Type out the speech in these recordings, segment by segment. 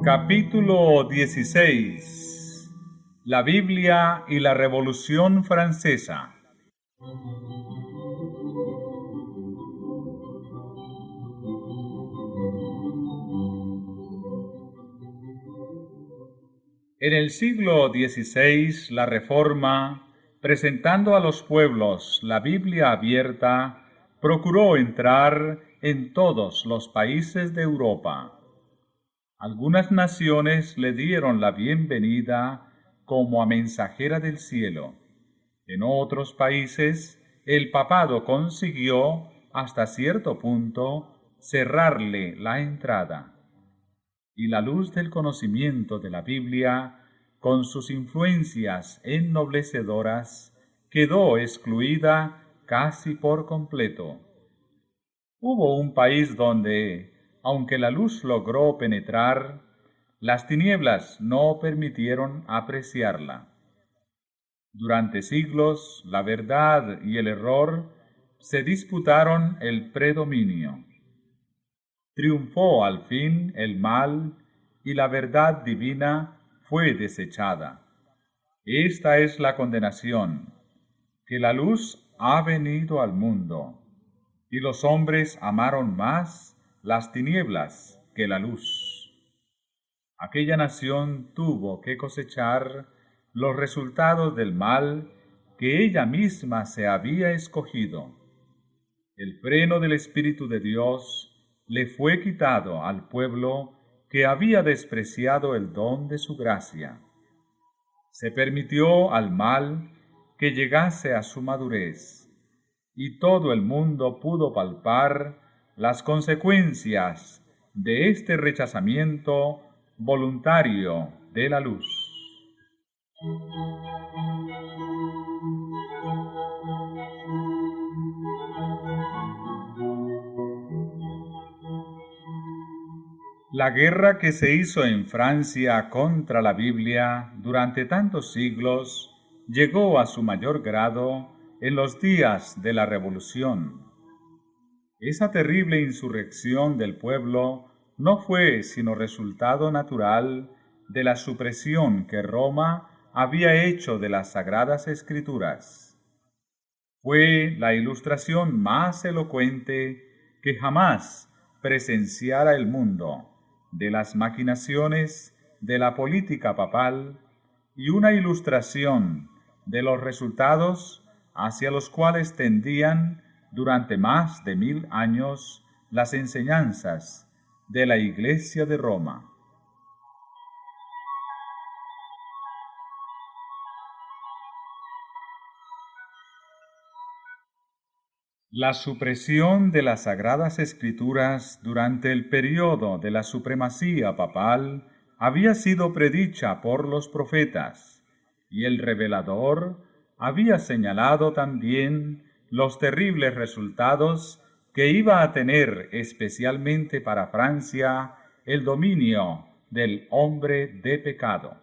Capítulo 16. La Biblia y la Revolución Francesa. En el siglo XVI, la Reforma, presentando a los pueblos la Biblia abierta, procuró entrar en todos los países de Europa. Algunas naciones le dieron la bienvenida como a mensajera del cielo. En otros países, el papado consiguió, hasta cierto punto, cerrarle la entrada. Y la luz del conocimiento de la Biblia, con sus influencias ennoblecedoras, quedó excluida casi por completo. Hubo un país donde, aunque la luz logró penetrar, las tinieblas no permitieron apreciarla. Durante siglos, la verdad y el error se disputaron el predominio. Triunfó al fin el mal y la verdad divina fue desechada. Esta es la condenación, que la luz ha venido al mundo, y los hombres amaron más las tinieblas que la luz. Aquella nación tuvo que cosechar los resultados del mal que ella misma se había escogido. El freno del Espíritu de Dios le fue quitado al pueblo que había despreciado el don de su gracia. Se permitió al mal que llegase a su madurez, y todo el mundo pudo palpar las consecuencias de este rechazamiento voluntario de la luz. La guerra que se hizo en Francia contra la Biblia durante tantos siglos llegó a su mayor grado en los días de la Revolución. Esa terrible insurrección del pueblo no fue sino resultado natural de la supresión que Roma había hecho de las Sagradas Escrituras. Fue la ilustración más elocuente que jamás presenciara el mundo de las maquinaciones de la política papal y una ilustración de los resultados hacia los cuales tendían durante más de 1000 años las enseñanzas de la Iglesia de Roma. La supresión de las Sagradas Escrituras durante el período de la supremacía papal había sido predicha por los profetas, y el revelador había señalado también los terribles resultados que iba a tener especialmente para Francia el dominio del hombre de pecado.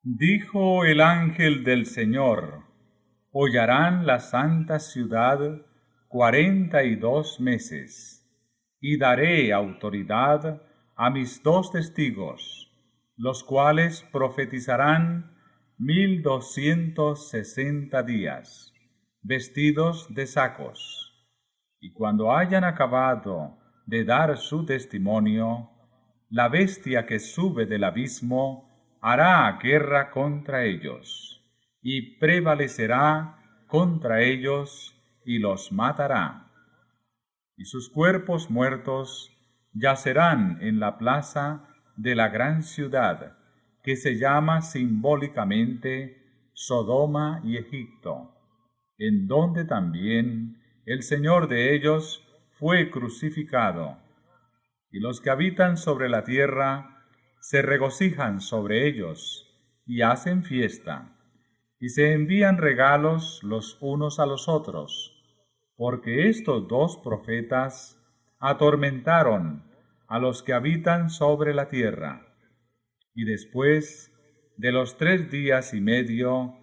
Dijo el ángel del Señor: hollarán la santa ciudad 42 meses, y daré autoridad a mis 2 testigos, los cuales profetizarán 1260 días, vestidos de sacos. Y cuando hayan acabado de dar su testimonio, la bestia que sube del abismo hará guerra contra ellos, y prevalecerá contra ellos y los matará. Y sus cuerpos muertos yacerán en la plaza de la gran ciudad, que se llama simbólicamente Sodoma y Egipto, en donde también el Señor de ellos fue crucificado. Y los que habitan sobre la tierra se regocijan sobre ellos y hacen fiesta, y se envían regalos los unos a los otros, porque estos 2 profetas atormentaron a los que habitan sobre la tierra. Y después de los 3 días y medio,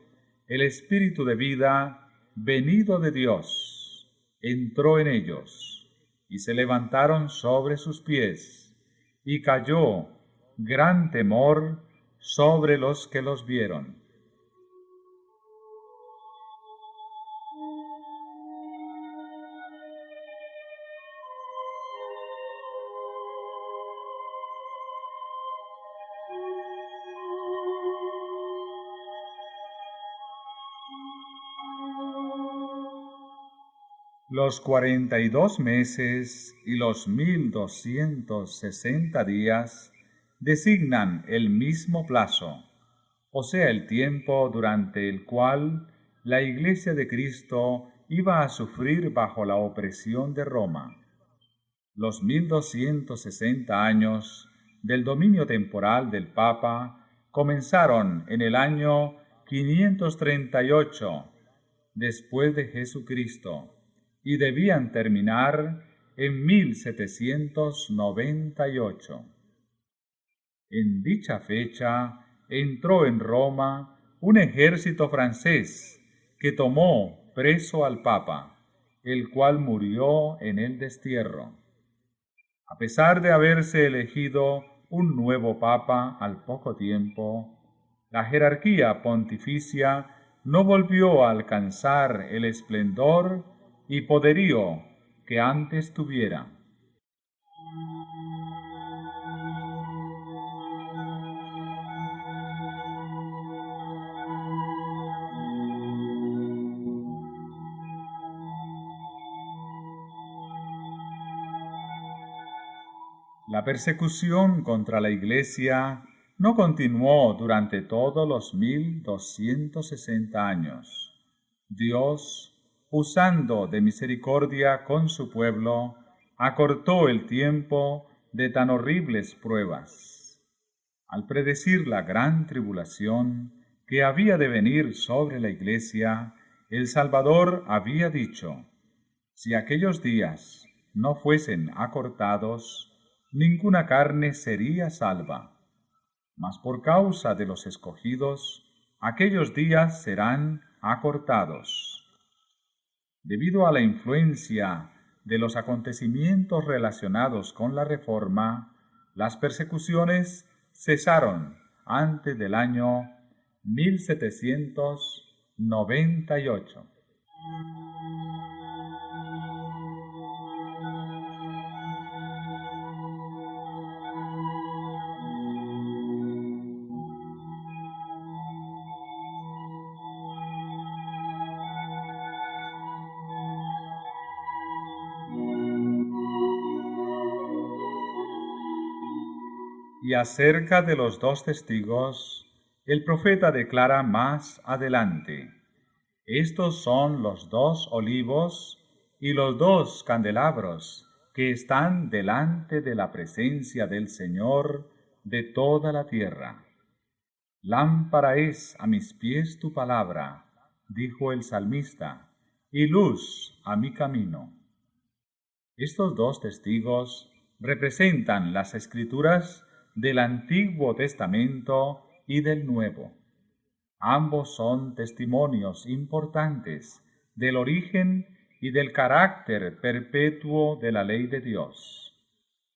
el Espíritu de vida, venido de Dios, entró en ellos, y se levantaron sobre sus pies, y cayó gran temor sobre los que los vieron. Los 42 meses y los 1260 días designan el mismo plazo, o sea, el tiempo durante el cual la Iglesia de Cristo iba a sufrir bajo la opresión de Roma. Los 1260 años del dominio temporal del Papa comenzaron en el año 538 después de Jesucristo, y debían terminar en 1798. En dicha fecha entró en Roma un ejército francés que tomó preso al Papa, el cual murió en el destierro. A pesar de haberse elegido un nuevo Papa al poco tiempo, la jerarquía pontificia no volvió a alcanzar el esplendor y poderío que antes tuviera. La persecución contra la Iglesia no continuó durante todos los 1260 años. Dios, usando de misericordia con su pueblo, acortó el tiempo de tan horribles pruebas. Al predecir la gran tribulación que había de venir sobre la Iglesia, el Salvador había dicho: si aquellos días no fuesen acortados, ninguna carne sería salva. Mas por causa de los escogidos, aquellos días serán acortados. Debido a la influencia de los acontecimientos relacionados con la Reforma, las persecuciones cesaron antes del año 1798. Y acerca de los 2 testigos, el profeta declara más adelante: estos son los 2 olivos y los 2 candelabros que están delante de la presencia del Señor de toda la tierra. Lámpara es a mis pies tu palabra, dijo el salmista, y luz a mi camino. Estos 2 testigos representan las Escrituras del Antiguo Testamento y del Nuevo. Ambos son testimonios importantes del origen y del carácter perpetuo de la ley de Dios.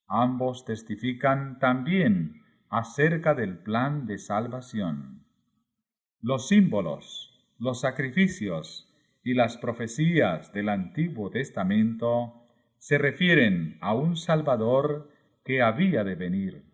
Ambos testifican también acerca del plan de salvación. Los símbolos, los sacrificios y las profecías del Antiguo Testamento se refieren a un Salvador que había de venir.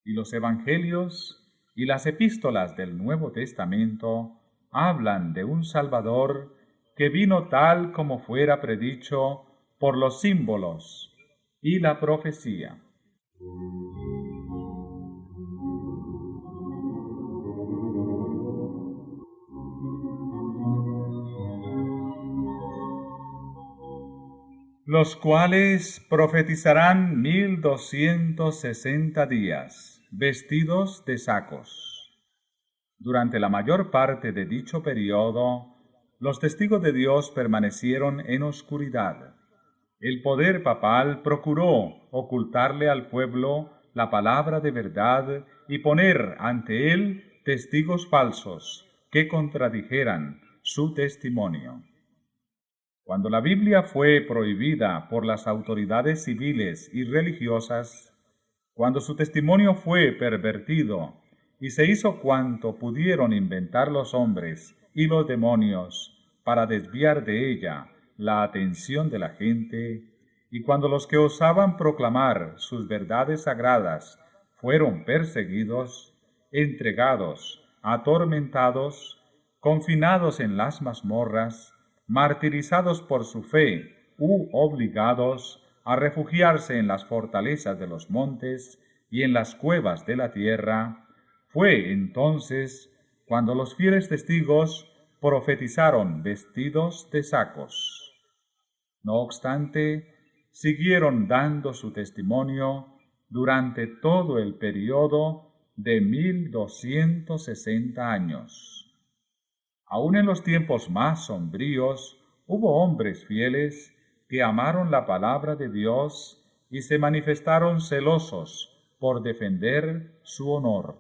Y los evangelios y las epístolas del Nuevo Testamento hablan de un Salvador que vino tal como fuera predicho por los símbolos y la profecía. Los cuales profetizarán 1260 días, vestidos de sacos. Durante la mayor parte de dicho periodo, los testigos de Dios permanecieron en oscuridad. El poder papal procuró ocultarle al pueblo la palabra de verdad y poner ante él testigos falsos que contradijeran su testimonio. Cuando la Biblia fue prohibida por las autoridades civiles y religiosas, cuando su testimonio fue pervertido y se hizo cuanto pudieron inventar los hombres y los demonios para desviar de ella la atención de la gente, y cuando los que osaban proclamar sus verdades sagradas fueron perseguidos, entregados, atormentados, confinados en las mazmorras, martirizados por su fe u obligados a refugiarse en las fortalezas de los montes y en las cuevas de la tierra, fue entonces cuando los fieles testigos profetizaron vestidos de sacos. No obstante, siguieron dando su testimonio durante todo el período de 1260 años. Aun en los tiempos más sombríos, hubo hombres fieles que amaron la palabra de Dios y se manifestaron celosos por defender su honor.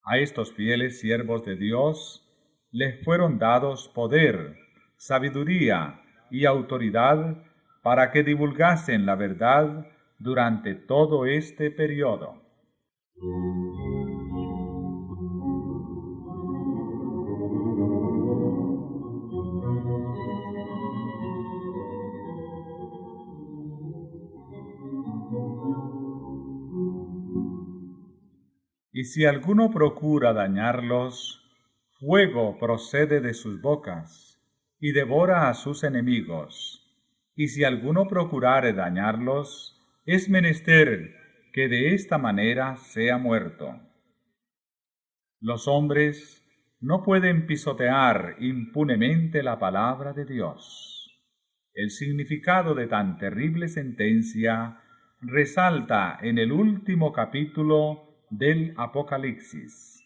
A estos fieles siervos de Dios les fueron dados poder, sabiduría y autoridad para que divulgasen la verdad durante todo este periodo. Y si alguno procura dañarlos, fuego procede de sus bocas, y devora a sus enemigos. Y si alguno procurare dañarlos, es menester que de esta manera sea muerto. Los hombres no pueden pisotear impunemente la palabra de Dios. El significado de tan terrible sentencia resalta en el último capítulo del Apocalipsis.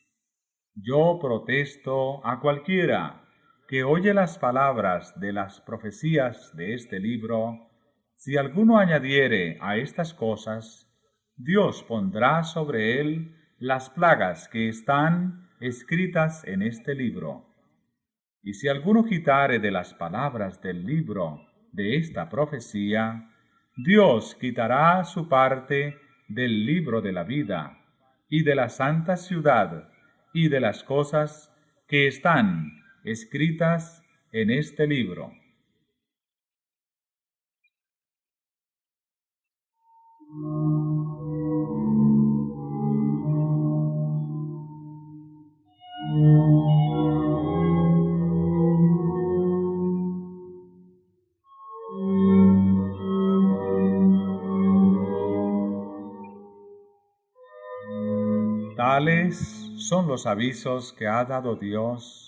Yo protesto a cualquiera que oye las palabras de las profecías de este libro, si alguno añadiere a estas cosas, Dios pondrá sobre él las plagas que están escritas en este libro. Y si alguno quitare de las palabras del libro de esta profecía, Dios quitará su parte del libro de la vida, y de la santa ciudad, y de las cosas que están escritas en este libro. Tales son los avisos que ha dado Dios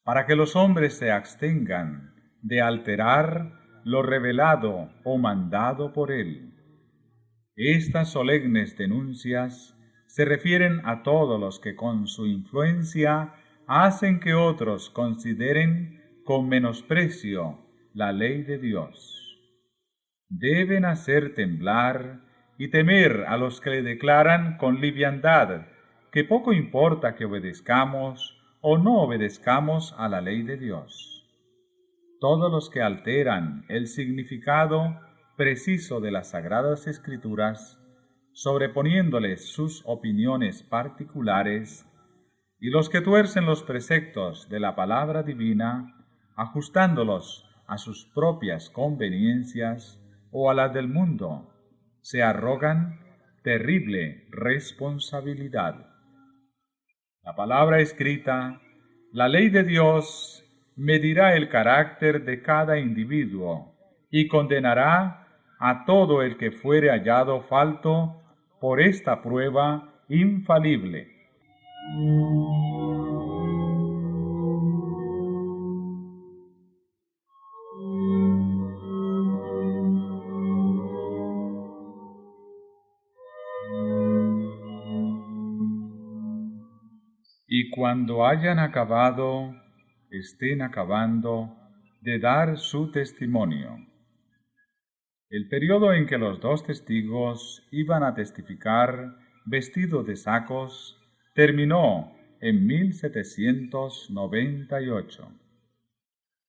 para que los hombres se abstengan de alterar lo revelado o mandado por Él. Estas solemnes denuncias se refieren a todos los que con su influencia hacen que otros consideren con menosprecio la ley de Dios. Deben hacer temblar y temer a los que le declaran con liviandad que poco importa que obedezcamos o no obedezcamos a la ley de Dios. Todos los que alteran el significado preciso de las Sagradas Escrituras, sobreponiéndoles sus opiniones particulares, y los que tuercen los preceptos de la palabra divina, ajustándolos a sus propias conveniencias o a las del mundo, se arrogan terrible responsabilidad. La palabra escrita, la ley de Dios, medirá el carácter de cada individuo y condenará a todo el que fuere hallado falto por esta prueba infalible. Y cuando hayan acabado, estén acabando de dar su testimonio, El periodo en que los dos testigos iban a testificar vestidos de sacos terminó en 1798.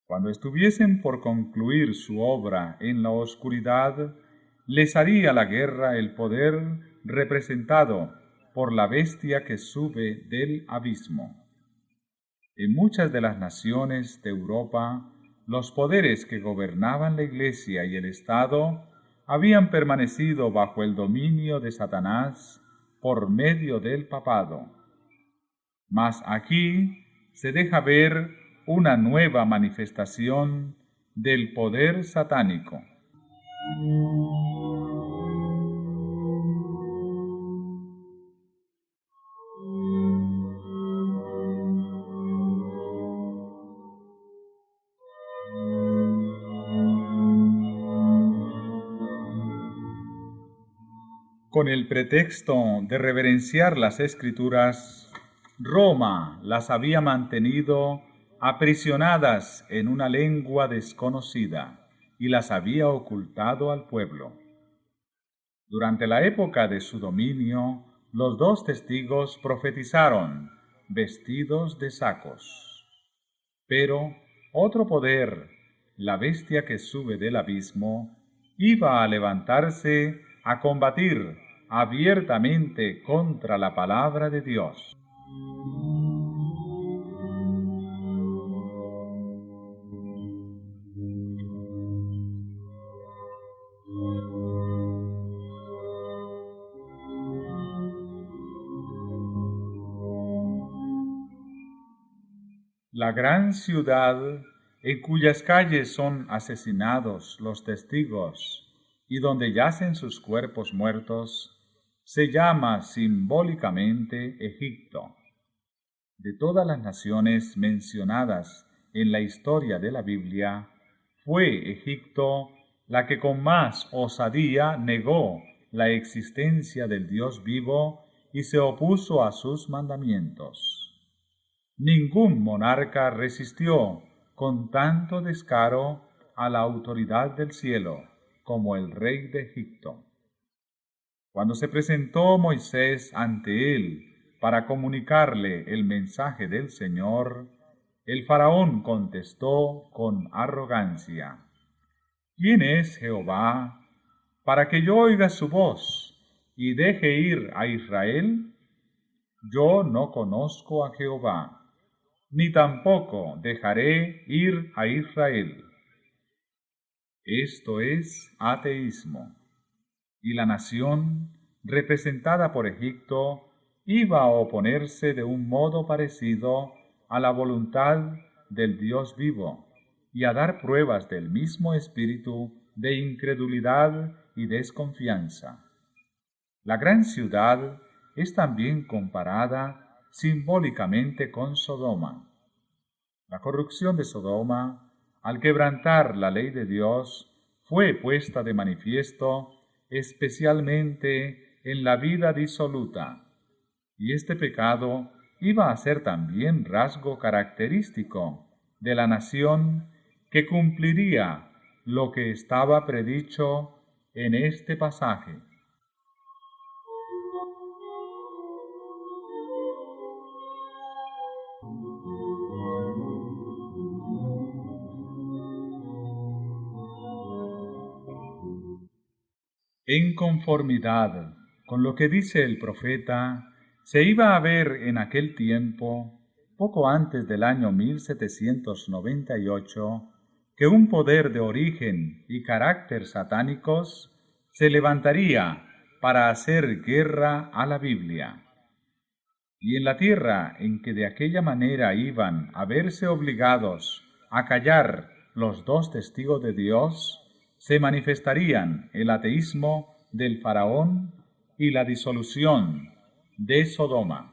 Cuando estuviesen por concluir su obra en la oscuridad, les haría la guerra el poder representado por la bestia que sube del abismo. En muchas de las naciones de Europa, los poderes que gobernaban la Iglesia y el Estado habían permanecido bajo el dominio de Satanás por medio del papado. Mas aquí se deja ver una nueva manifestación del poder satánico. Con el pretexto de reverenciar las Escrituras, Roma las había mantenido aprisionadas en una lengua desconocida y las había ocultado al pueblo. Durante la época de su dominio, los dos testigos profetizaron vestidos de sacos. Pero otro poder, la bestia que sube del abismo, iba a levantarse a combatir abiertamente contra la palabra de Dios. La gran ciudad en cuyas calles son asesinados los testigos y donde yacen sus cuerpos muertos, se llama simbólicamente Egipto. De todas las naciones mencionadas en la historia de la Biblia, fue Egipto la que con más osadía negó la existencia del Dios vivo y se opuso a sus mandamientos. Ningún monarca resistió con tanto descaro a la autoridad del cielo como el rey de Egipto. Cuando se presentó Moisés ante él para comunicarle el mensaje del Señor, el faraón contestó con arrogancia: ¿Quién es Jehová para que yo oiga su voz y deje ir a Israel? Yo no conozco a Jehová, ni tampoco dejaré ir a Israel. Esto es ateísmo, y la nación, representada por Egipto, iba a oponerse de un modo parecido a la voluntad del Dios vivo, y a dar pruebas del mismo espíritu de incredulidad y desconfianza. La gran ciudad es también comparada simbólicamente con Sodoma. La corrupción de Sodoma, al quebrantar la ley de Dios, fue puesta de manifiesto especialmente en la vida disoluta, y este pecado iba a ser también rasgo característico de la nación que cumpliría lo que estaba predicho en este pasaje. En conformidad con lo que dice el profeta, se iba a ver en aquel tiempo, poco antes del año 1798, que un poder de origen y carácter satánicos se levantaría para hacer guerra a la Biblia. Y en la tierra en que de aquella manera iban a verse obligados a callar los dos testigos de Dios, se manifestarían el ateísmo del faraón y la disolución de Sodoma.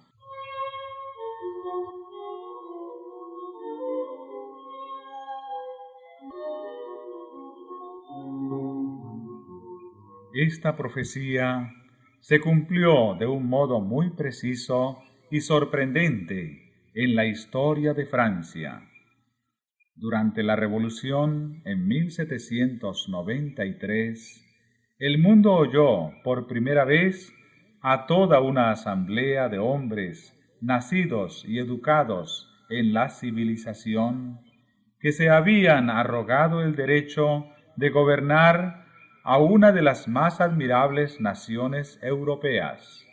Esta profecía se cumplió de un modo muy preciso y sorprendente en la historia de Francia. Durante la Revolución, en 1793, el mundo oyó por primera vez a toda una asamblea de hombres nacidos y educados en la civilización, que se habían arrogado el derecho de gobernar a una de las más admirables naciones europeas.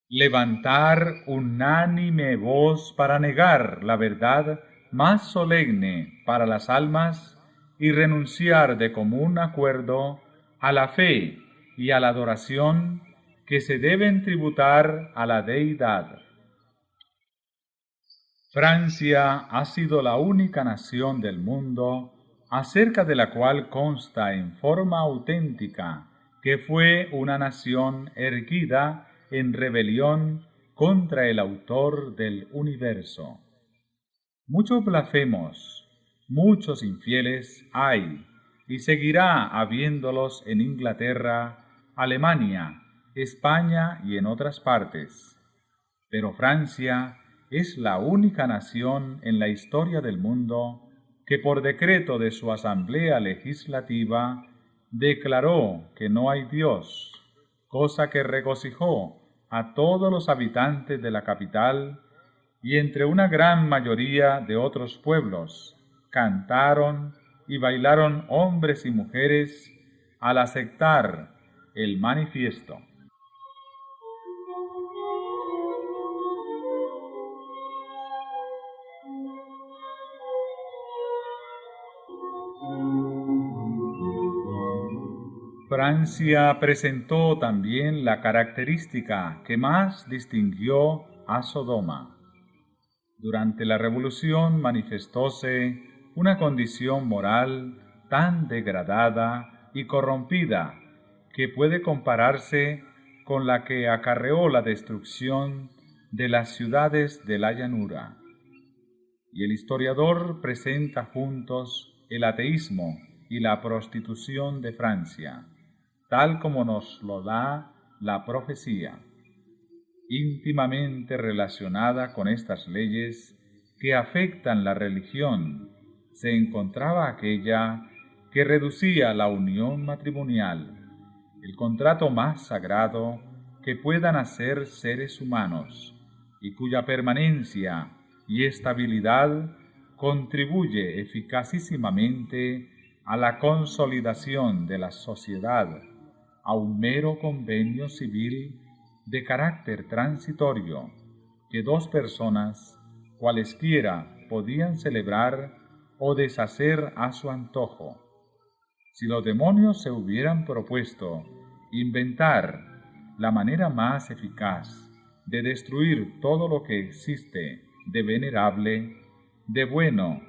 Levantar unánime voz para negar la verdad más solemne para las almas y renunciar de común acuerdo a la fe y a la adoración que se deben tributar a la deidad. Francia ha sido la única nación del mundo acerca de la cual consta en forma auténtica que fue una nación erguida en rebelión contra el autor del universo. Muchos blasfemos, muchos infieles hay, y seguirá habiéndolos en Inglaterra, Alemania, España y en otras partes. Pero Francia es la única nación en la historia del mundo que por decreto de su Asamblea Legislativa declaró que no hay Dios, cosa que regocijó a todos los habitantes de la capital, y entre una gran mayoría de otros pueblos cantaron y bailaron hombres y mujeres al aceptar el manifiesto. Francia presentó también la característica que más distinguió a Sodoma. Durante la Revolución manifestóse una condición moral tan degradada y corrompida que puede compararse con la que acarreó la destrucción de las ciudades de la llanura. Y el historiador presenta juntos el ateísmo y la prostitución de Francia, tal como nos lo da la profecía. Íntimamente relacionada con estas leyes que afectan la religión, se encontraba aquella que reducía la unión matrimonial, el contrato más sagrado que puedan hacer seres humanos, y cuya permanencia y estabilidad contribuye eficacísimamente a la consolidación de la sociedad, a un mero convenio civil de carácter transitorio que dos personas, cualesquiera, podían celebrar o deshacer a su antojo. Si los demonios se hubieran propuesto inventar la manera más eficaz de destruir todo lo que existe de venerable, de bueno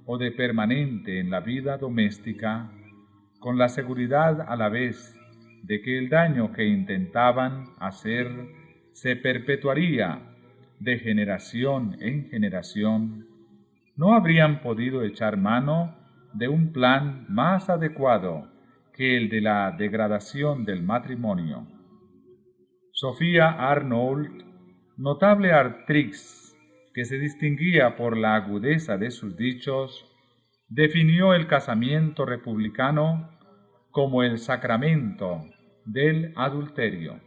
o de permanente en la vida doméstica, con la seguridad a la vez de que el daño que intentaban hacer se perpetuaría de generación en generación, no habrían podido echar mano de un plan más adecuado que el de la degradación del matrimonio. Sophia Arnold, notable actriz que se distinguía por la agudeza de sus dichos, definió el casamiento republicano como el sacramento del adulterio.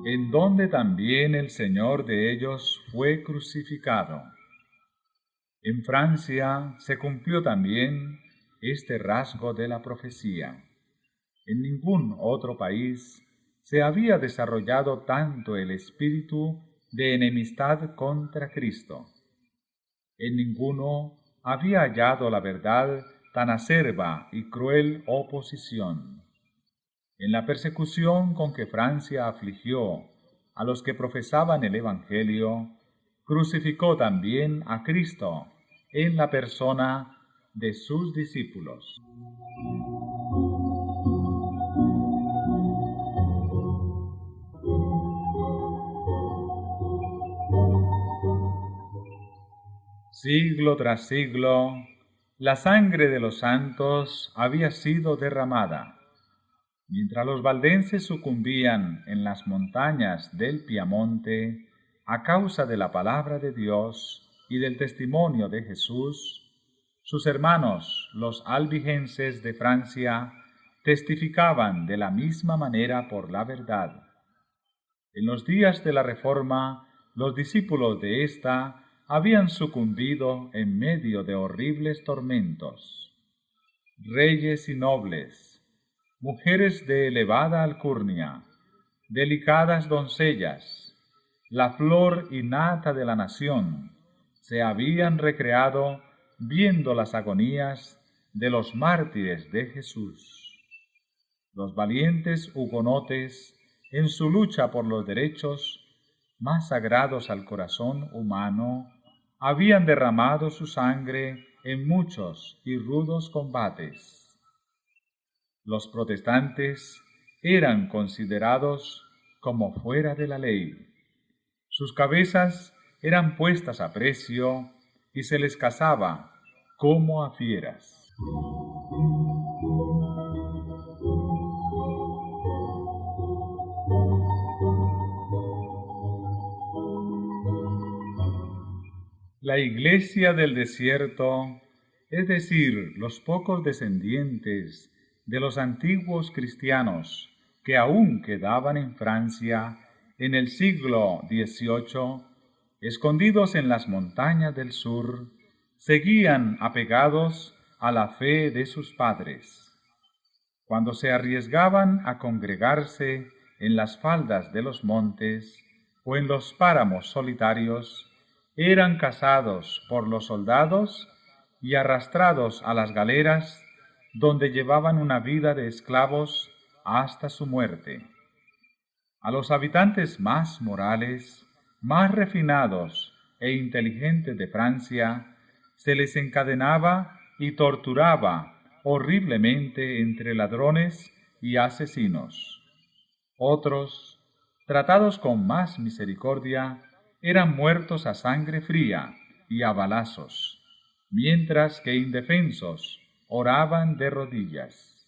En donde también el Señor de ellos fue crucificado. En Francia se cumplió también este rasgo de la profecía. En ningún otro país se había desarrollado tanto el espíritu de enemistad contra Cristo. En ninguno había hallado la verdad tan acerba y cruel oposición. En la persecución con que Francia afligió a los que profesaban el Evangelio, crucificó también a Cristo en la persona de sus discípulos. Siglo tras siglo, la sangre de los santos había sido derramada. Mientras los valdenses sucumbían en las montañas del Piamonte a causa de la palabra de Dios y del testimonio de Jesús, sus hermanos, los albigenses de Francia, testificaban de la misma manera por la verdad. En los días de la Reforma, los discípulos de ésta habían sucumbido en medio de horribles tormentos. Reyes y nobles, mujeres de elevada alcurnia, delicadas doncellas, la flor y nata de la nación, se habían recreado viendo las agonías de los mártires de Jesús. Los valientes hugonotes, en su lucha por los derechos más sagrados al corazón humano, habían derramado su sangre en muchos y rudos combates. Los protestantes eran considerados como fuera de la ley. Sus cabezas eran puestas a precio y se les cazaba como a fieras. La Iglesia del desierto, es decir, los pocos descendientes de los antiguos cristianos que aún quedaban en Francia en el siglo XVIII, escondidos en las montañas del sur, seguían apegados a la fe de sus padres. Cuando se arriesgaban a congregarse en las faldas de los montes o en los páramos solitarios, eran cazados por los soldados y arrastrados a las galeras, donde llevaban una vida de esclavos hasta su muerte. A los habitantes más morales, más refinados e inteligentes de Francia, se les encadenaba y torturaba horriblemente entre ladrones y asesinos. Otros, tratados con más misericordia, eran muertos a sangre fría y a balazos, mientras que indefensos oraban de rodillas.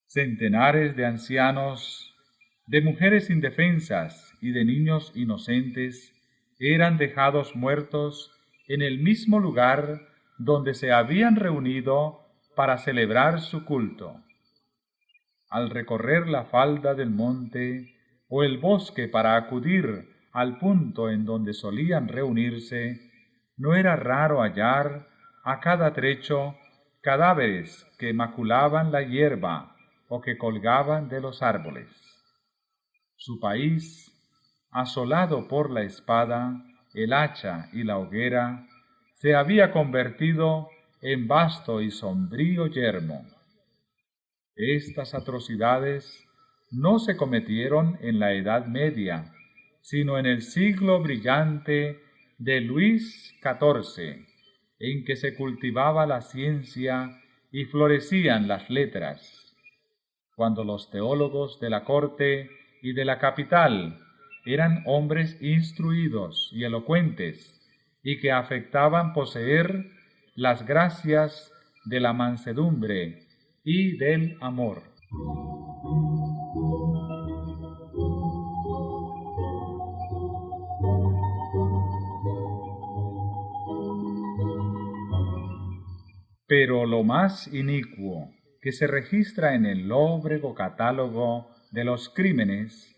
Centenares de ancianos, de mujeres indefensas y de niños inocentes eran dejados muertos en el mismo lugar donde se habían reunido para celebrar su culto. Al recorrer la falda del monte o el bosque para acudir al punto en donde solían reunirse, no era raro hallar a cada trecho cadáveres que maculaban la hierba o que colgaban de los árboles. Su país, asolado por la espada, el hacha y la hoguera, se había convertido en vasto y sombrío yermo. Estas atrocidades no se cometieron en la Edad Media, sino en el siglo brillante de Luis XIV, en que se cultivaba la ciencia y florecían las letras, cuando los teólogos de la corte y de la capital eran hombres instruidos y elocuentes, y que afectaban poseer las gracias de la mansedumbre y del amor. Pero lo más inicuo que se registra en el lóbrego catálogo de los crímenes,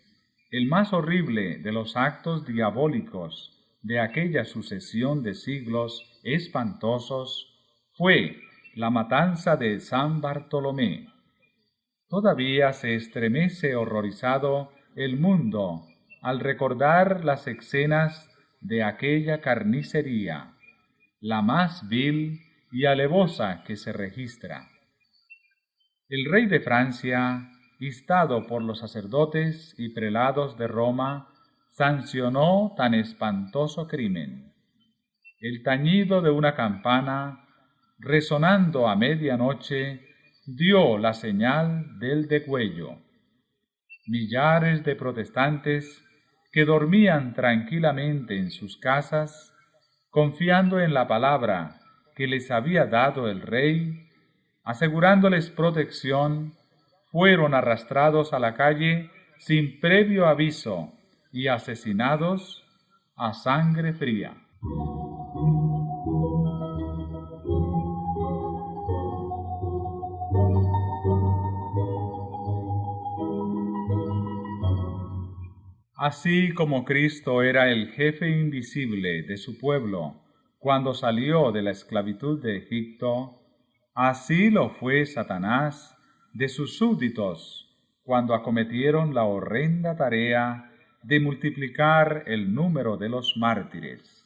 el más horrible de los actos diabólicos de aquella sucesión de siglos espantosos, fue la matanza de San Bartolomé. Todavía se estremece horrorizado el mundo al recordar las escenas de aquella carnicería, la más vil y alevosa que se registra. El rey de Francia, instado por los sacerdotes y prelados de Roma, sancionó tan espantoso crimen. El tañido de una campana, resonando a medianoche, dio la señal del degüello. Millares de protestantes que dormían tranquilamente en sus casas, confiando en la palabra que les había dado el rey, asegurándoles protección, fueron arrastrados a la calle sin previo aviso y asesinados a sangre fría. Así como Cristo era el jefe invisible de su pueblo cuando salió de la esclavitud de Egipto, así lo fue Satanás de sus súbditos cuando acometieron la horrenda tarea de multiplicar el número de los mártires.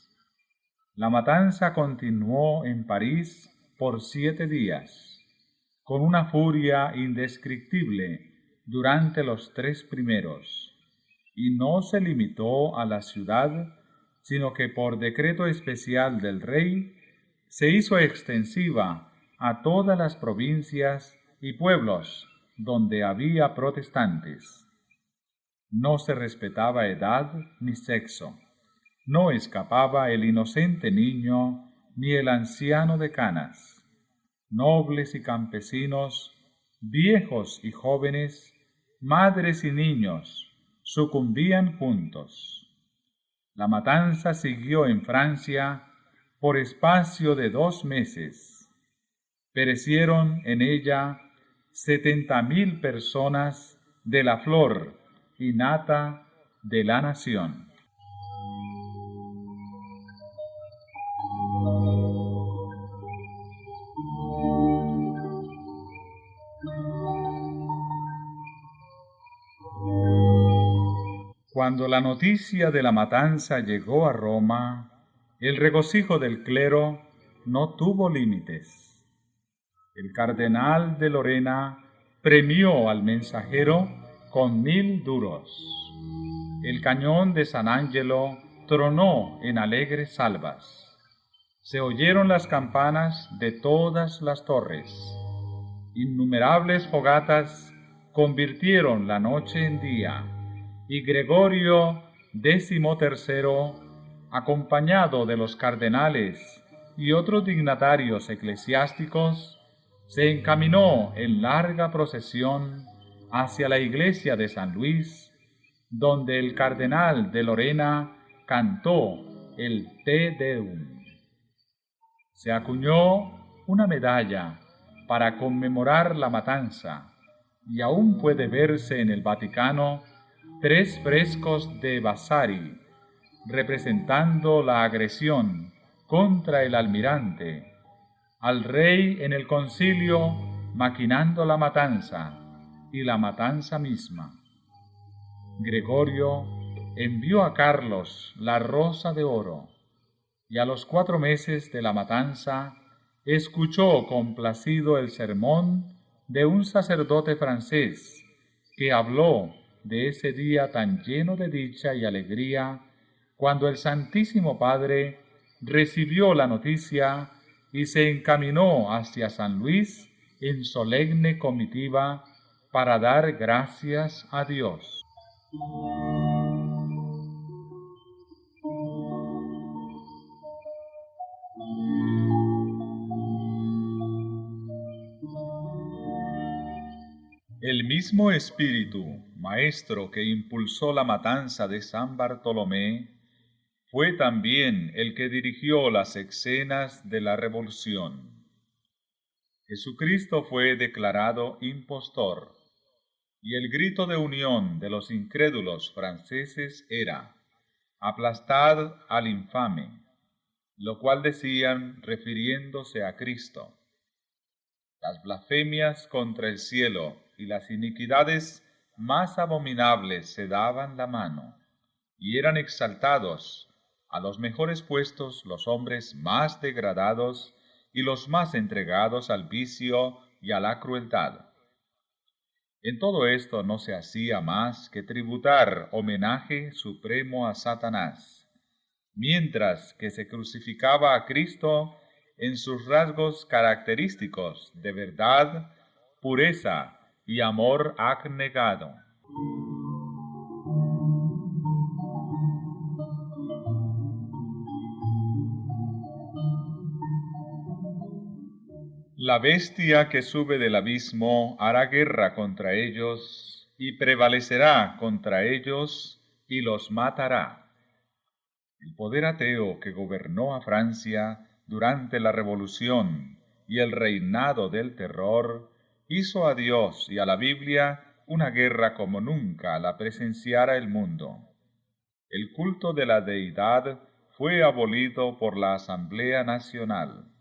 La matanza continuó en París por 7 días, con una furia indescriptible durante los 3 primeros, y no se limitó a la ciudad, sino que por decreto especial del rey se hizo extensiva a todas las provincias y pueblos donde había protestantes. No se respetaba edad ni sexo, no escapaba el inocente niño ni el anciano de canas. Nobles y campesinos, viejos y jóvenes, madres y niños, sucumbían juntos. La matanza siguió en Francia por espacio de 2 meses. Perecieron en ella 70.000 personas de la flor y nata de la nación. Cuando la noticia de la matanza llegó a Roma, el regocijo del clero no tuvo límites. El cardenal de Lorena premió al mensajero con 1000 duros. El cañón de San Angelo tronó en alegres salvas. Se oyeron las campanas de todas las torres. Innumerables fogatas convirtieron la noche en día, y Gregorio XIII, acompañado de los cardenales y otros dignatarios eclesiásticos, se encaminó en larga procesión hacia la iglesia de San Luis, donde el cardenal de Lorena cantó el Te Deum. Se acuñó una medalla para conmemorar la matanza, y aún puede verse en el Vaticano 3 frescos de Vasari, representando la agresión contra el almirante, al rey en el concilio maquinando la matanza y la matanza misma. Gregorio envió a Carlos la rosa de oro, y a los 4 meses de la matanza escuchó complacido el sermón de un sacerdote francés que habló de ese día tan lleno de dicha y alegría, cuando el Santísimo Padre recibió la noticia y se encaminó hacia San Luis en solemne comitiva para dar gracias a Dios. El mismo espíritu, maestro que impulsó la matanza de San Bartolomé, fue también el que dirigió las escenas de la revolución. Jesucristo fue declarado impostor, y el grito de unión de los incrédulos franceses era: «Aplastad al infame», lo cual decían refiriéndose a Cristo. Las blasfemias contra el cielo y las iniquidades más abominables se daban la mano, y eran exaltados a los mejores puestos los hombres más degradados y los más entregados al vicio y a la crueldad. En todo esto no se hacía más que tributar homenaje supremo a Satanás, mientras que se crucificaba a Cristo en sus rasgos característicos de verdad, pureza y amor abnegado. La bestia que sube del abismo hará guerra contra ellos y prevalecerá contra ellos y los matará. El poder ateo que gobernó a Francia durante la Revolución y el reinado del terror hizo a Dios y a la Biblia una guerra como nunca la presenciara el mundo. El culto de la deidad fue abolido por la Asamblea Nacional.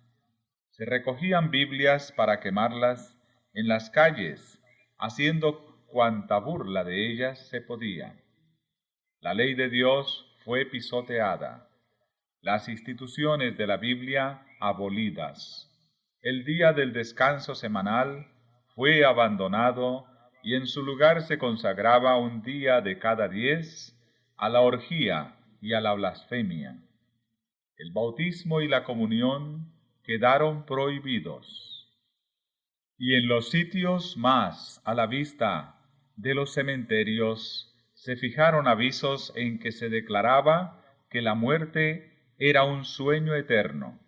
Se recogían Biblias para quemarlas en las calles, haciendo cuanta burla de ellas se podía. La ley de Dios fue pisoteada, las instituciones de la Biblia abolidas. El día del descanso semanal fue abandonado y en su lugar se consagraba un día de cada 10 a la orgía y a la blasfemia. El bautismo y la comunión quedaron prohibidos. Y en los sitios más a la vista de los cementerios se fijaron avisos en que se declaraba que la muerte era un sueño eterno.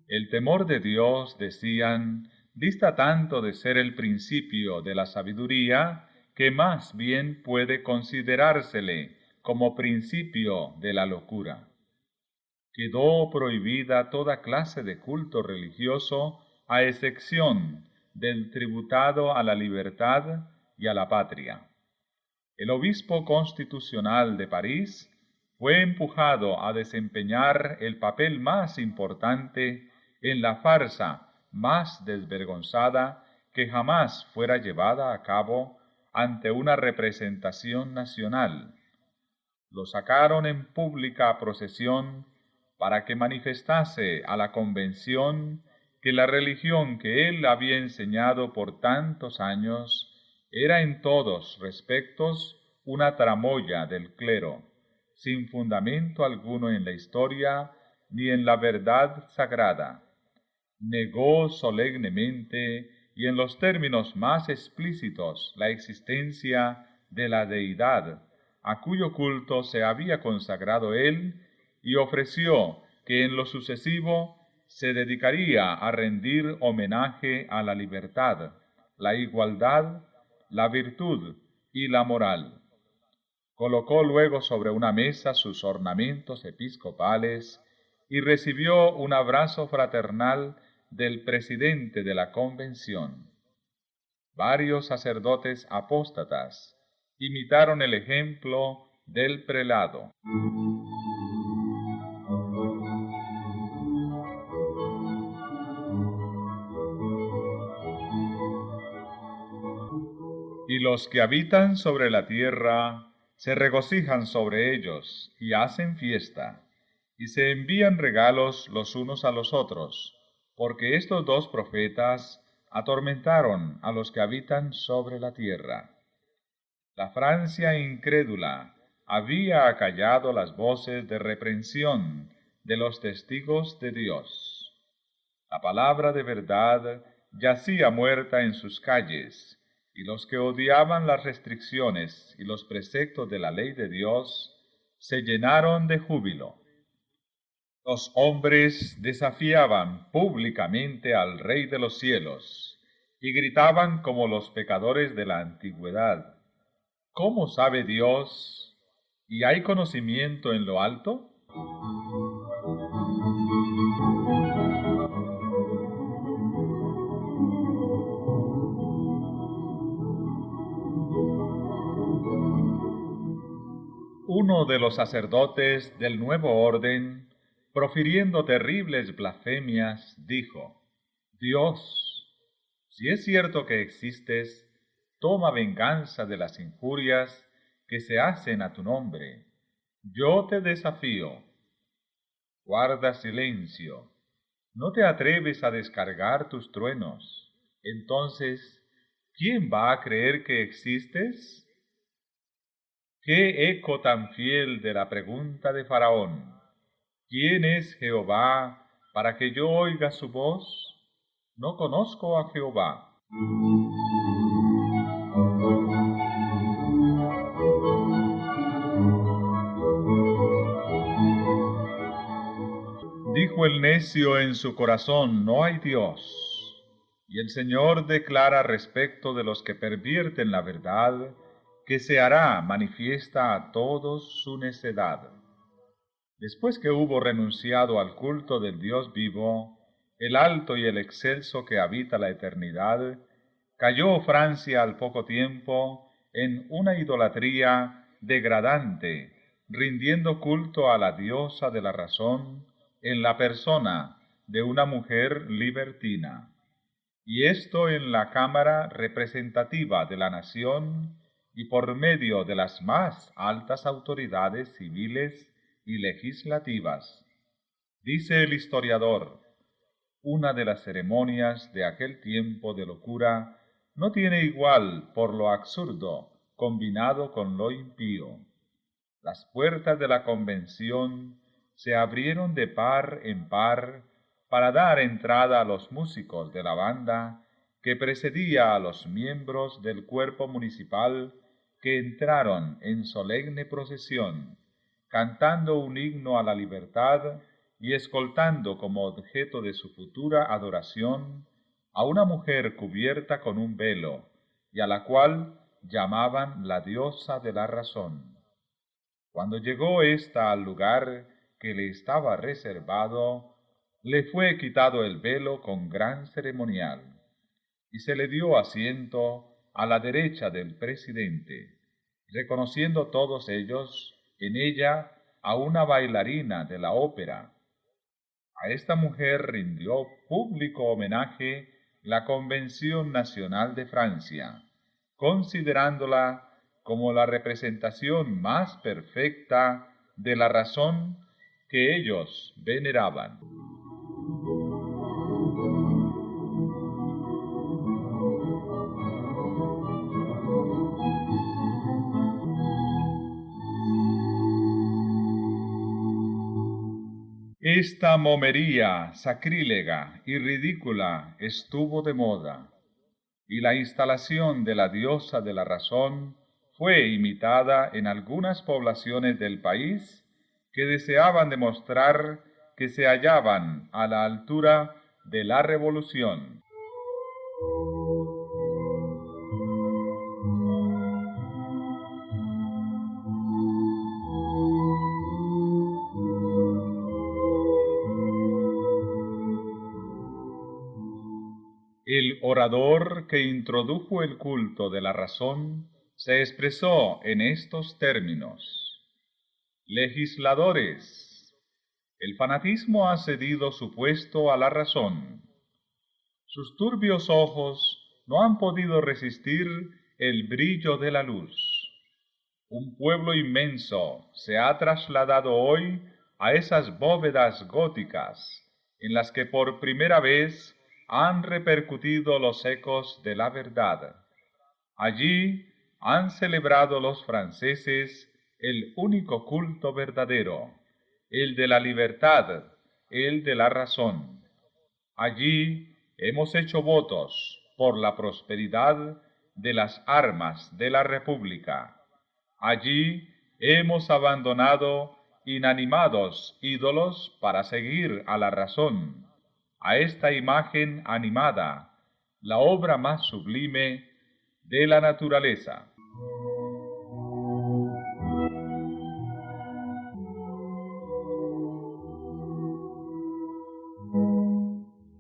El temor de Dios, decían, dista tanto de ser el principio de la sabiduría, que más bien puede considerársele como principio de la locura. Quedó prohibida toda clase de culto religioso, a excepción del tributado a la libertad y a la patria. El obispo constitucional de París fue empujado a desempeñar el papel más importante en la farsa más desvergonzada que jamás fuera llevada a cabo ante una representación nacional. Lo sacaron en pública procesión para que manifestase a la convención que la religión que él había enseñado por tantos años era en todos respectos una tramoya del clero, sin fundamento alguno en la historia ni en la verdad sagrada. Negó solemnemente y en los términos más explícitos la existencia de la deidad, a cuyo culto se había consagrado él, y ofreció que en lo sucesivo se dedicaría a rendir homenaje a la libertad, la igualdad, la virtud y la moral. Colocó luego sobre una mesa sus ornamentos episcopales y recibió un abrazo fraternal del presidente de la convención. Varios sacerdotes apóstatas imitaron el ejemplo del prelado. Y los que habitan sobre la tierra se regocijan sobre ellos y hacen fiesta, y se envían regalos los unos a los otros, porque estos dos profetas atormentaron a los que habitan sobre la tierra. La Francia incrédula había acallado las voces de reprensión de los testigos de Dios. La palabra de verdad yacía muerta en sus calles, y los que odiaban las restricciones y los preceptos de la ley de Dios se llenaron de júbilo. Los hombres desafiaban públicamente al Rey de los cielos y gritaban como los pecadores de la antigüedad: ¿Cómo sabe Dios? ¿Y hay conocimiento en lo alto? Uno de los sacerdotes del nuevo orden, profiriendo terribles blasfemias, dijo: Dios, si es cierto que existes, toma venganza de las injurias que se hacen a tu nombre. Yo te desafío. Guarda silencio. No te atreves a descargar tus truenos. Entonces, ¿quién va a creer que existes? ¡Qué eco tan fiel de la pregunta de Faraón! ¿Quién es Jehová para que yo oiga su voz? No conozco a Jehová. Dijo el necio en su corazón, no hay Dios. Y el Señor declara respecto de los que pervierten la verdad, que se hará manifiesta a todos su necedad. Después que hubo renunciado al culto del Dios vivo, el alto y el excelso que habita la eternidad, cayó Francia al poco tiempo en una idolatría degradante, rindiendo culto a la diosa de la razón en la persona de una mujer libertina. Y esto en la Cámara representativa de la nación y por medio de las más altas autoridades civiles y legislativas. Dice el historiador, una de las ceremonias de aquel tiempo de locura no tiene igual por lo absurdo combinado con lo impío. Las puertas de la convención se abrieron de par en par para dar entrada a los músicos de la banda que precedía a los miembros del cuerpo municipal que entraron en solemne procesión, cantando un himno a la libertad y escoltando como objeto de su futura adoración a una mujer cubierta con un velo, y a la cual llamaban la diosa de la razón. Cuando llegó ésta al lugar que le estaba reservado, le fue quitado el velo con gran ceremonial, y se le dio asiento a la derecha del presidente, reconociendo todos ellos en ella a una bailarina de la ópera. A esta mujer rindió público homenaje la Convención Nacional de Francia, considerándola como la representación más perfecta de la razón que ellos veneraban. Esta momería sacrílega y ridícula estuvo de moda, y la instalación de la diosa de la razón fue imitada en algunas poblaciones del país que deseaban demostrar que se hallaban a la altura de la revolución. El orador que introdujo el culto de la razón se expresó en estos términos: legisladores, el fanatismo ha cedido su puesto a la razón. Sus turbios ojos no han podido resistir el brillo de la luz. Un pueblo inmenso se ha trasladado hoy a esas bóvedas góticas en las que por primera vez han repercutido los ecos de la verdad. Allí han celebrado los franceses el único culto verdadero, el de la libertad, el de la razón. Allí hemos hecho votos por la prosperidad de las armas de la República. Allí hemos abandonado inanimados ídolos para seguir a la razón, a esta imagen animada, la obra más sublime de la naturaleza.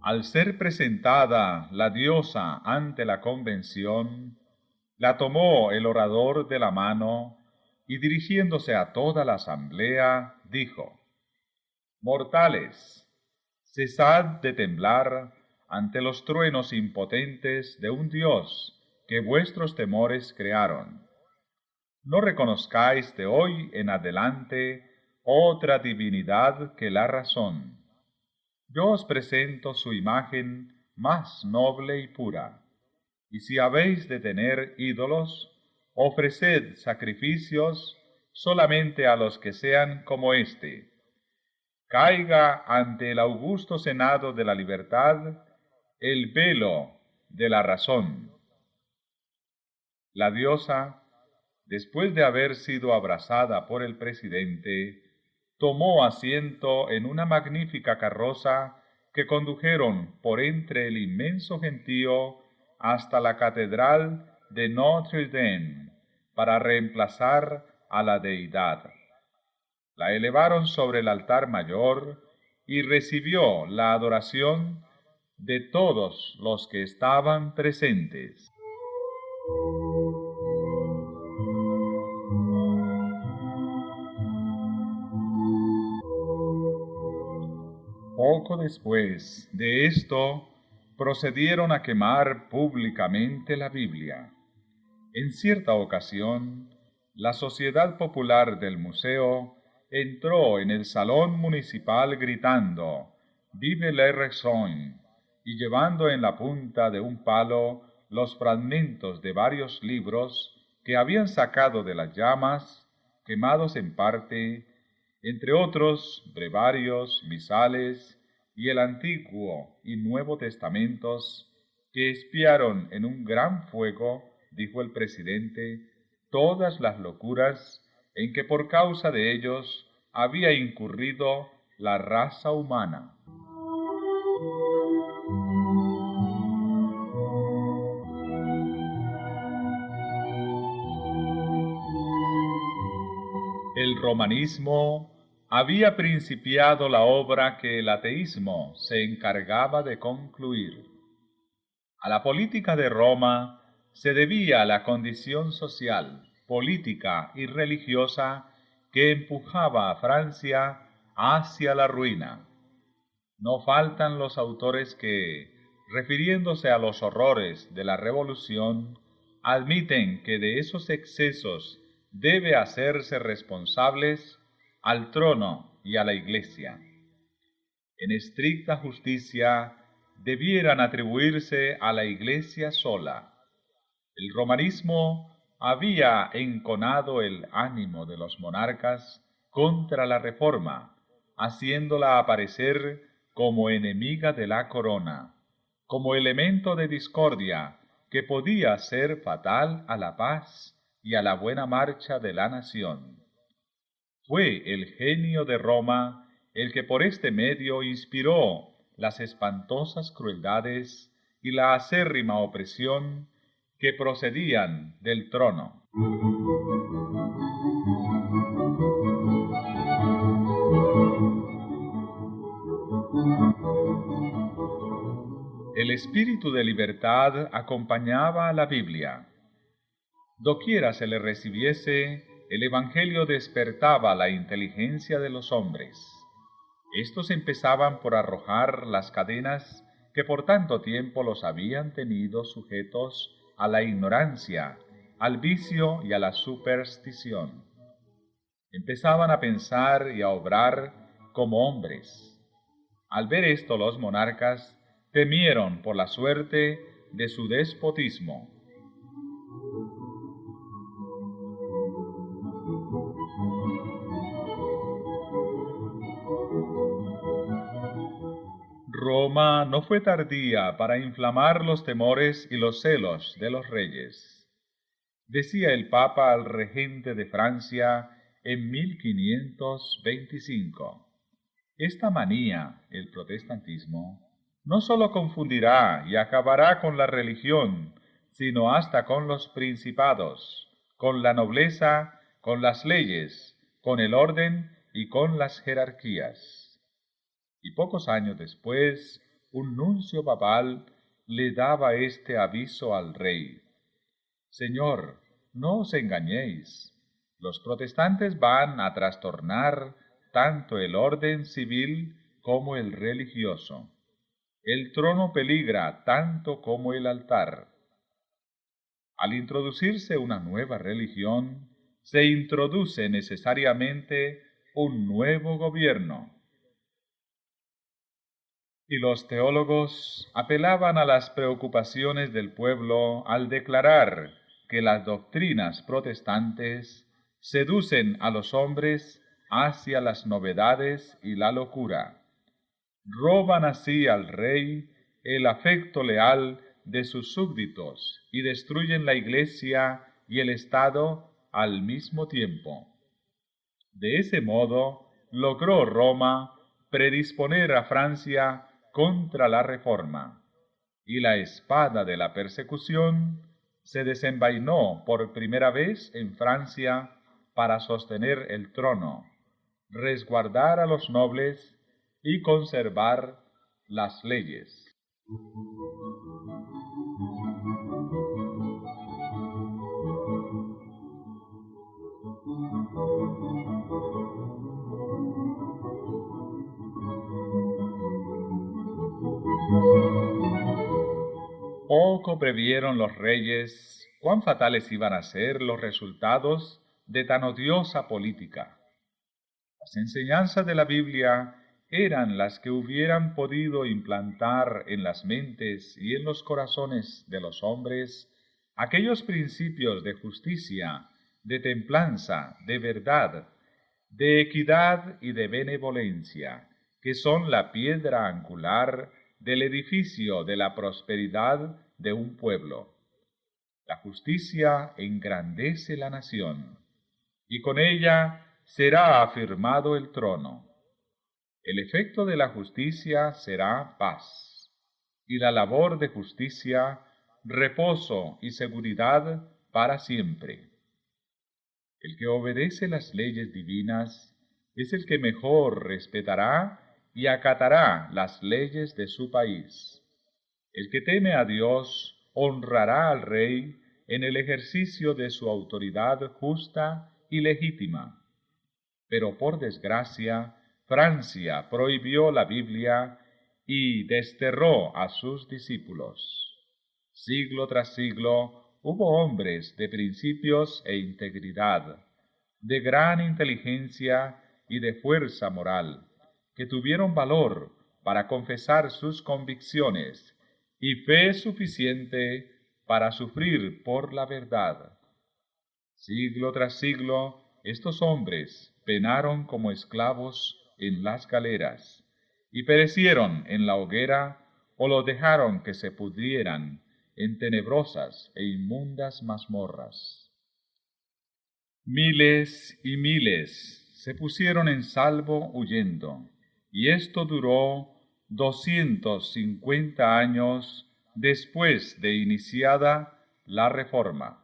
Al ser presentada la diosa ante la convención, la tomó el orador de la mano y dirigiéndose a toda la asamblea, dijo: Mortales, cesad de temblar ante los truenos impotentes de un Dios que vuestros temores crearon. No reconozcáis de hoy en adelante otra divinidad que la razón. Yo os presento su imagen más noble y pura, y si habéis de tener ídolos, ofreced sacrificios solamente a los que sean como éste. Caiga ante el augusto senado de la libertad el velo de la razón. La diosa, después de haber sido abrazada por el presidente, tomó asiento en una magnífica carroza que condujeron por entre el inmenso gentío hasta la catedral de Notre Dame para reemplazar a la deidad. La elevaron sobre el altar mayor y recibió la adoración de todos los que estaban presentes. Poco después de esto, procedieron a quemar públicamente la Biblia. En cierta ocasión, la Sociedad Popular del Museo entró en el salón municipal gritando «Vive la raison» y llevando en la punta de un palo los fragmentos de varios libros que habían sacado de las llamas, quemados en parte, entre otros brevarios, misales y el Antiguo y Nuevo Testamentos, que espiaron en un gran fuego, dijo el presidente, todas las locuras en que por causa de ellos había incurrido la raza humana. El romanismo había principiado la obra que el ateísmo se encargaba de concluir. A la política de Roma se debía la condición social, política y religiosa que empujaba a Francia hacia la ruina. No faltan los autores que, refiriéndose a los horrores de la Revolución, admiten que de esos excesos debe hacerse responsables al trono y a la Iglesia. En estricta justicia, debieran atribuirse a la Iglesia sola. El romanismo había enconado el ánimo de los monarcas contra la Reforma, haciéndola aparecer como enemiga de la corona, como elemento de discordia que podía ser fatal a la paz y a la buena marcha de la nación. Fue el genio de Roma el que por este medio inspiró las espantosas crueldades y la acérrima opresión que procedían del trono. El espíritu de libertad acompañaba a la Biblia. Doquiera se le recibiese, el Evangelio despertaba la inteligencia de los hombres. Estos empezaban por arrojar las cadenas que por tanto tiempo los habían tenido sujetos a la ignorancia, al vicio y a la superstición. Empezaban a pensar y a obrar como hombres. Al ver esto los monarcas temieron por la suerte de su despotismo. Roma no fue tardía para inflamar los temores y los celos de los reyes. Decía el Papa al regente de Francia en 1525, esta manía, el protestantismo, no sólo confundirá y acabará con la religión, sino hasta con los principados, con la nobleza, con las leyes, con el orden y con las jerarquías. Y pocos años después, un nuncio papal le daba este aviso al rey: Señor, no os engañéis, los protestantes van a trastornar tanto el orden civil como el religioso. El trono peligra tanto como el altar. Al introducirse una nueva religión, se introduce necesariamente un nuevo gobierno. Y los teólogos apelaban a las preocupaciones del pueblo al declarar que las doctrinas protestantes seducen a los hombres hacia las novedades y la locura. Roban así al rey el afecto leal de sus súbditos y destruyen la Iglesia y el Estado al mismo tiempo. De ese modo, logró Roma predisponer a Francia contra la Reforma, y la espada de la persecución se desenvainó por primera vez en Francia para sostener el trono, resguardar a los nobles y conservar las leyes. Poco previeron los reyes cuán fatales iban a ser los resultados de tan odiosa política. Las enseñanzas de la Biblia eran las que hubieran podido implantar en las mentes y en los corazones de los hombres aquellos principios de justicia, de templanza, de verdad, de equidad y de benevolencia, que son la piedra angular del edificio de la prosperidad de un pueblo. La justicia engrandece la nación, y con ella será afirmado el trono. El efecto de la justicia será paz, y la labor de justicia, reposo y seguridad para siempre. El que obedece las leyes divinas es el que mejor respetará y acatará las leyes de su país. El que teme a Dios honrará al rey en el ejercicio de su autoridad justa y legítima. Pero por desgracia, Francia prohibió la Biblia y desterró a sus discípulos. Siglo tras siglo hubo hombres de principios e integridad, de gran inteligencia y de fuerza moral, que tuvieron valor para confesar sus convicciones y fe suficiente para sufrir por la verdad. Siglo tras siglo, estos hombres penaron como esclavos en las galeras, y perecieron en la hoguera, o lo dejaron que se pudrieran en tenebrosas e inmundas mazmorras. Miles y miles se pusieron en salvo huyendo, y esto duró 250 años después de iniciada la Reforma.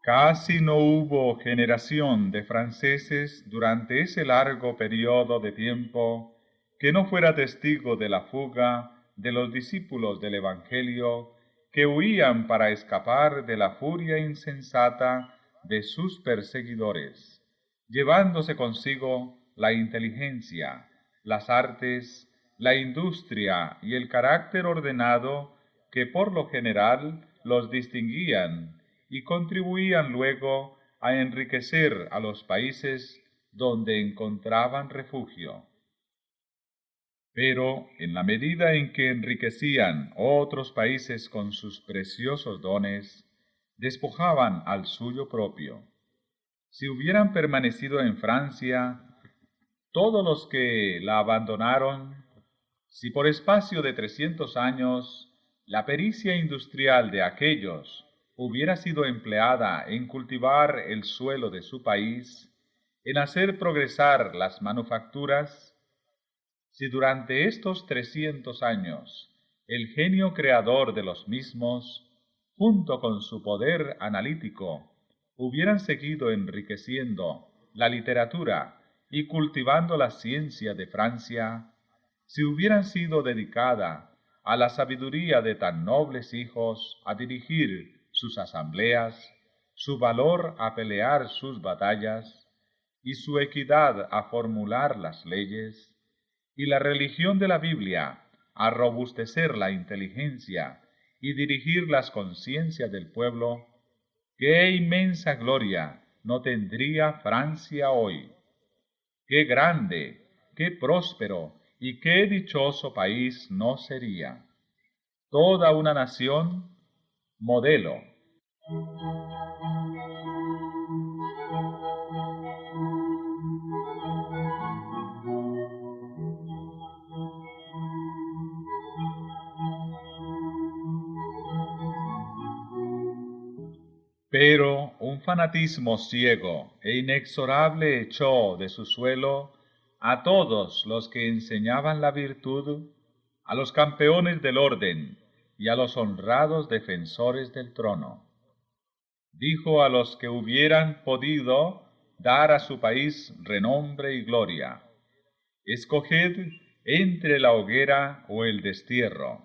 Casi no hubo generación de franceses durante ese largo periodo de tiempo que no fuera testigo de la fuga de los discípulos del Evangelio que huían para escapar de la furia insensata de sus perseguidores, llevándose consigo la inteligencia, las artes, la industria y el carácter ordenado que por lo general los distinguían y contribuían luego a enriquecer a los países donde encontraban refugio. Pero en la medida en que enriquecían otros países con sus preciosos dones, despojaban al suyo propio. Si hubieran permanecido en Francia, todos los que la abandonaron, si por espacio de 300 años la pericia industrial de aquellos hubiera sido empleada en cultivar el suelo de su país, en hacer progresar las manufacturas, si durante estos 300 años el genio creador de los mismos, junto con su poder analítico, hubieran seguido enriqueciendo la literatura y cultivando la ciencia de Francia, si hubieran sido dedicada a la sabiduría de tan nobles hijos a dirigir sus asambleas, su valor a pelear sus batallas, y su equidad a formular las leyes, y la religión de la Biblia a robustecer la inteligencia y dirigir las conciencias del pueblo, qué inmensa gloria no tendría Francia hoy. Qué grande, qué próspero y qué dichoso país no sería. Toda una nación modelo. Pero un fanatismo ciego e inexorable echó de su suelo a todos los que enseñaban la virtud, a los campeones del orden y a los honrados defensores del trono. Dijo a los que hubieran podido dar a su país renombre y gloria: escoged entre la hoguera o el destierro.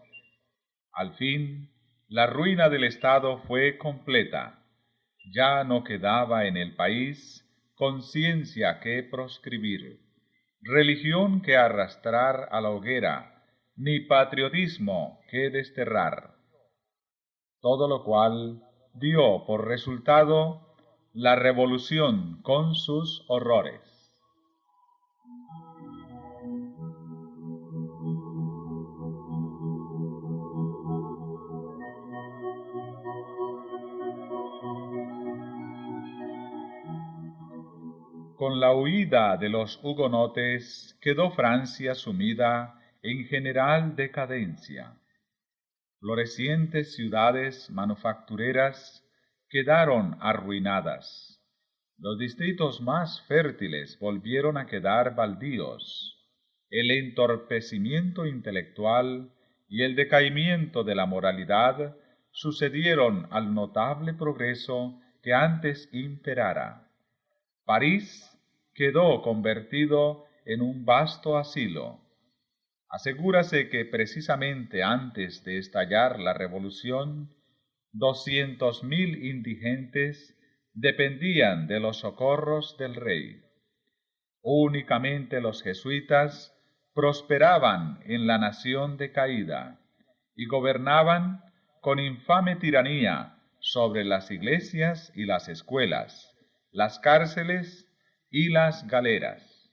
Al fin, la ruina del Estado fue completa. Ya no quedaba en el país conciencia que proscribir, religión que arrastrar a la hoguera, ni patriotismo que desterrar. Todo lo cual dio por resultado la revolución con sus horrores. Con la huida de los hugonotes quedó Francia sumida en general decadencia. Florecientes ciudades manufactureras quedaron arruinadas. Los distritos más fértiles volvieron a quedar baldíos. El entorpecimiento intelectual y el decaimiento de la moralidad sucedieron al notable progreso que antes imperara. París quedó convertido en un vasto asilo. Asegúrase que precisamente antes de estallar la revolución, 200.000 indigentes dependían de los socorros del rey. Únicamente los jesuitas prosperaban en la nación decaída y gobernaban con infame tiranía sobre las iglesias y las escuelas, las cárceles y las galeras.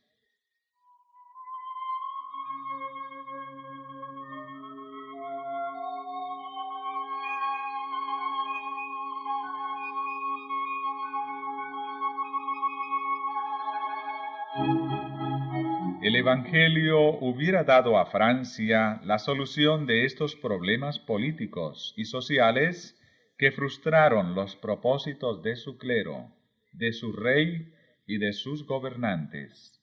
El Evangelio hubiera dado a Francia la solución de estos problemas políticos y sociales que frustraron los propósitos de su clero, de su rey y de sus gobernantes,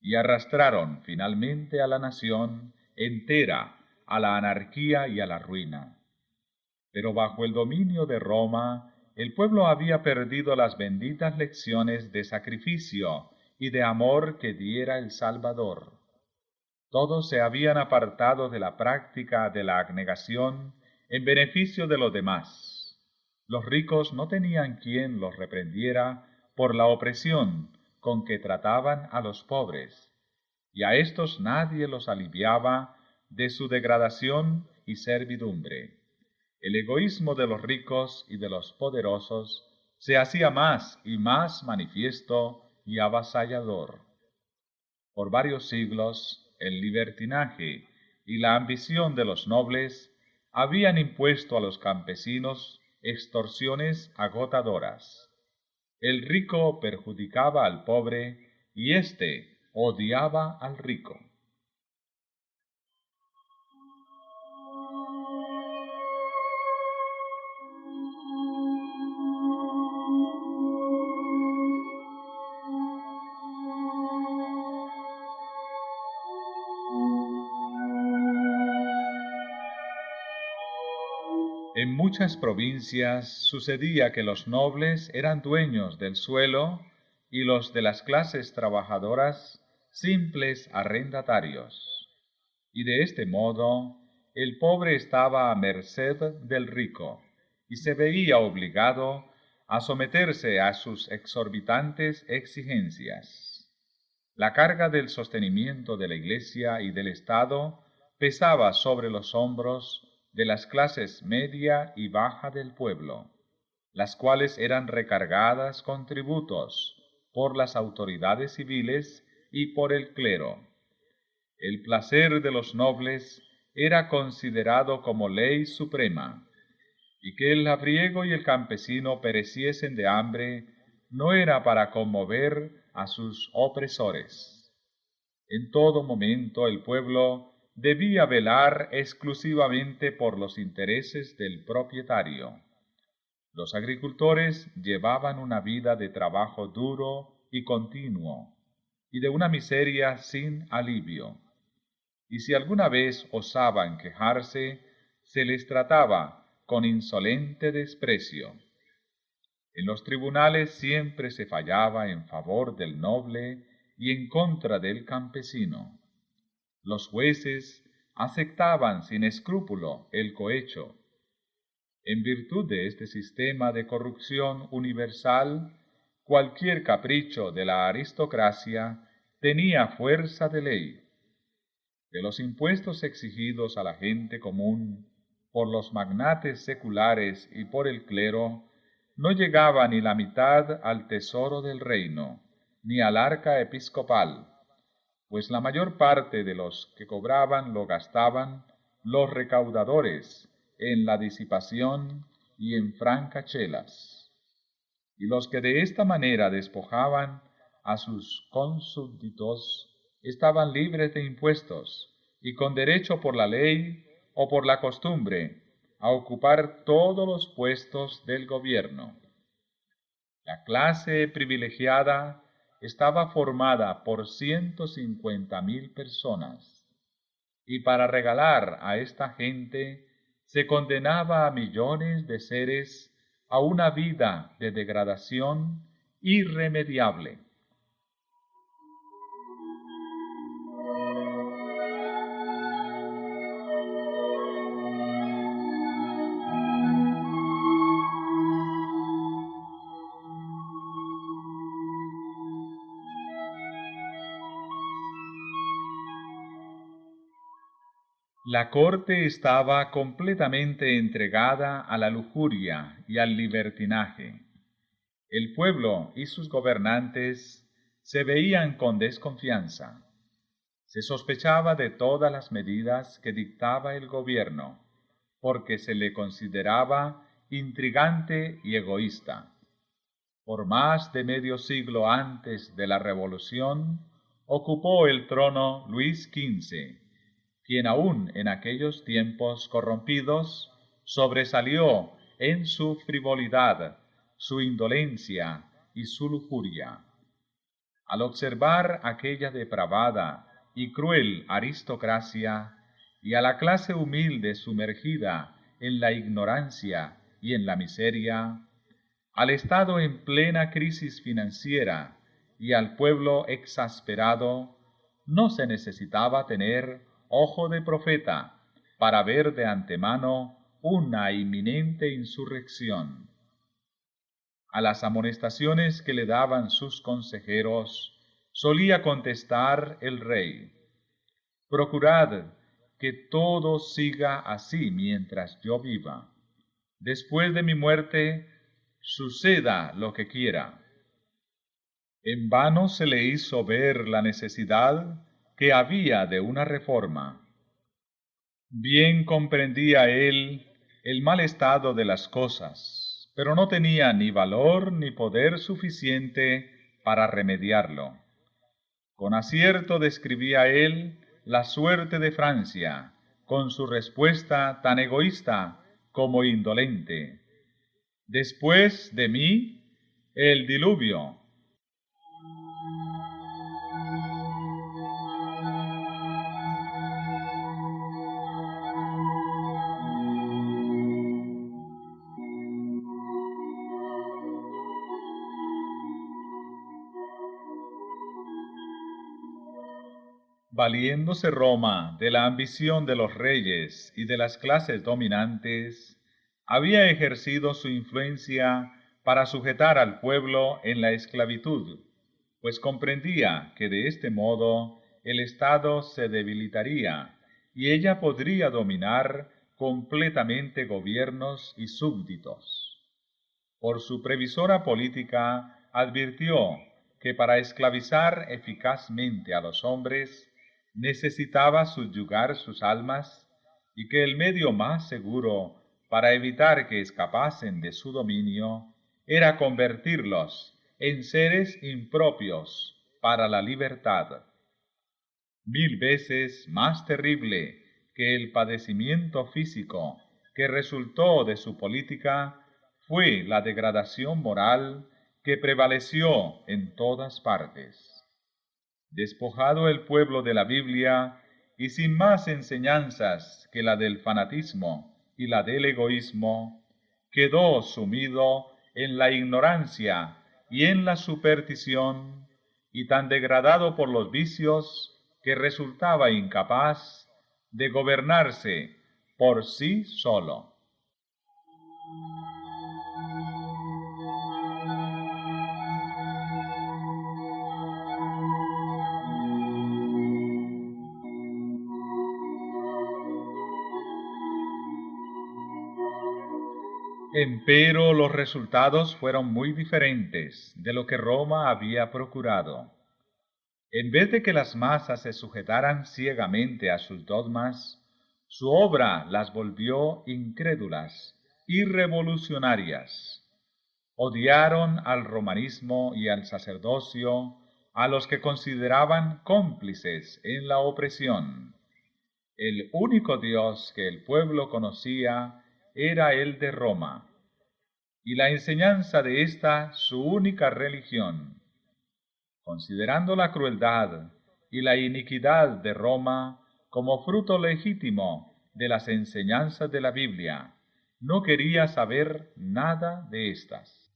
y arrastraron finalmente a la nación entera a la anarquía y a la ruina. Pero bajo el dominio de Roma, el pueblo había perdido las benditas lecciones de sacrificio y de amor que diera el Salvador. Todos se habían apartado de la práctica de la abnegación en beneficio de los demás. Los ricos no tenían quien los reprendiera por la opresión con que trataban a los pobres, y a éstos nadie los aliviaba de su degradación y servidumbre. El egoísmo de los ricos y de los poderosos se hacía más y más manifiesto y avasallador. Por varios siglos, el libertinaje y la ambición de los nobles habían impuesto a los campesinos extorsiones agotadoras. El rico perjudicaba al pobre y éste odiaba al rico. En muchas provincias sucedía que los nobles eran dueños del suelo y los de las clases trabajadoras simples arrendatarios. Y de este modo el pobre estaba a merced del rico y se veía obligado a someterse a sus exorbitantes exigencias. La carga del sostenimiento de la Iglesia y del Estado pesaba sobre los hombros de las clases media y baja del pueblo, las cuales eran recargadas con tributos por las autoridades civiles y por el clero. El placer de los nobles era considerado como ley suprema, y que el labriego y el campesino pereciesen de hambre no era para conmover a sus opresores. En todo momento el pueblo debía velar exclusivamente por los intereses del propietario. Los agricultores llevaban una vida de trabajo duro y continuo, y de una miseria sin alivio. Y si alguna vez osaban quejarse, se les trataba con insolente desprecio. En los tribunales siempre se fallaba en favor del noble y en contra del campesino. Los jueces aceptaban sin escrúpulo el cohecho. En virtud de este sistema de corrupción universal, cualquier capricho de la aristocracia tenía fuerza de ley. De los impuestos exigidos a la gente común por los magnates seculares y por el clero, no llegaba ni la mitad al tesoro del reino, ni al arca episcopal, pues la mayor parte de los que cobraban lo gastaban los recaudadores en la disipación y en francachelas. Y los que de esta manera despojaban a sus consúbditos estaban libres de impuestos y con derecho por la ley o por la costumbre a ocupar todos los puestos del gobierno. La clase privilegiada estaba formada por 150.000 personas, y para regalar a esta gente se condenaba a millones de seres a una vida de degradación irremediable. La corte estaba completamente entregada a la lujuria y al libertinaje. El pueblo y sus gobernantes se veían con desconfianza. Se sospechaba de todas las medidas que dictaba el gobierno, porque se le consideraba intrigante y egoísta. Por más de medio siglo antes de la Revolución, ocupó el trono Luis XV, quien aún en aquellos tiempos corrompidos sobresalió en su frivolidad, su indolencia y su lujuria. Al observar aquella depravada y cruel aristocracia y a la clase humilde sumergida en la ignorancia y en la miseria, al Estado en plena crisis financiera y al pueblo exasperado, no se necesitaba tener ojo de profeta para ver de antemano una inminente insurrección. A las amonestaciones que le daban sus consejeros, solía contestar el rey: «Procurad que todo siga así mientras yo viva. Después de mi muerte, suceda lo que quiera». En vano se le hizo ver la necesidad que había de una reforma. Bien comprendía él el mal estado de las cosas, pero no tenía ni valor ni poder suficiente para remediarlo. Con acierto describía él la suerte de Francia, con su respuesta tan egoísta como indolente: «Después de mí, el diluvio». Valiéndose Roma de la ambición de los reyes y de las clases dominantes, había ejercido su influencia para sujetar al pueblo en la esclavitud, pues comprendía que de este modo el Estado se debilitaría y ella podría dominar completamente gobiernos y súbditos. Por su previsora política advirtió que para esclavizar eficazmente a los hombres necesitaba subyugar sus almas y que el medio más seguro para evitar que escapasen de su dominio era convertirlos en seres impropios para la libertad. 1000 veces más terrible que el padecimiento físico que resultó de su política fue la degradación moral que prevaleció en todas partes. Despojado el pueblo de la Biblia y sin más enseñanzas que la del fanatismo y la del egoísmo, quedó sumido en la ignorancia y en la superstición, y tan degradado por los vicios que resultaba incapaz de gobernarse por sí solo. Empero los resultados fueron muy diferentes de lo que Roma había procurado. En vez de que las masas se sujetaran ciegamente a sus dogmas, su obra las volvió incrédulas y revolucionarias. Odiaron al romanismo y al sacerdocio, a los que consideraban cómplices en la opresión. El único Dios que el pueblo conocía era el de Roma, y la enseñanza de ésta su única religión. Considerando la crueldad y la iniquidad de Roma como fruto legítimo de las enseñanzas de la Biblia, no quería saber nada de éstas.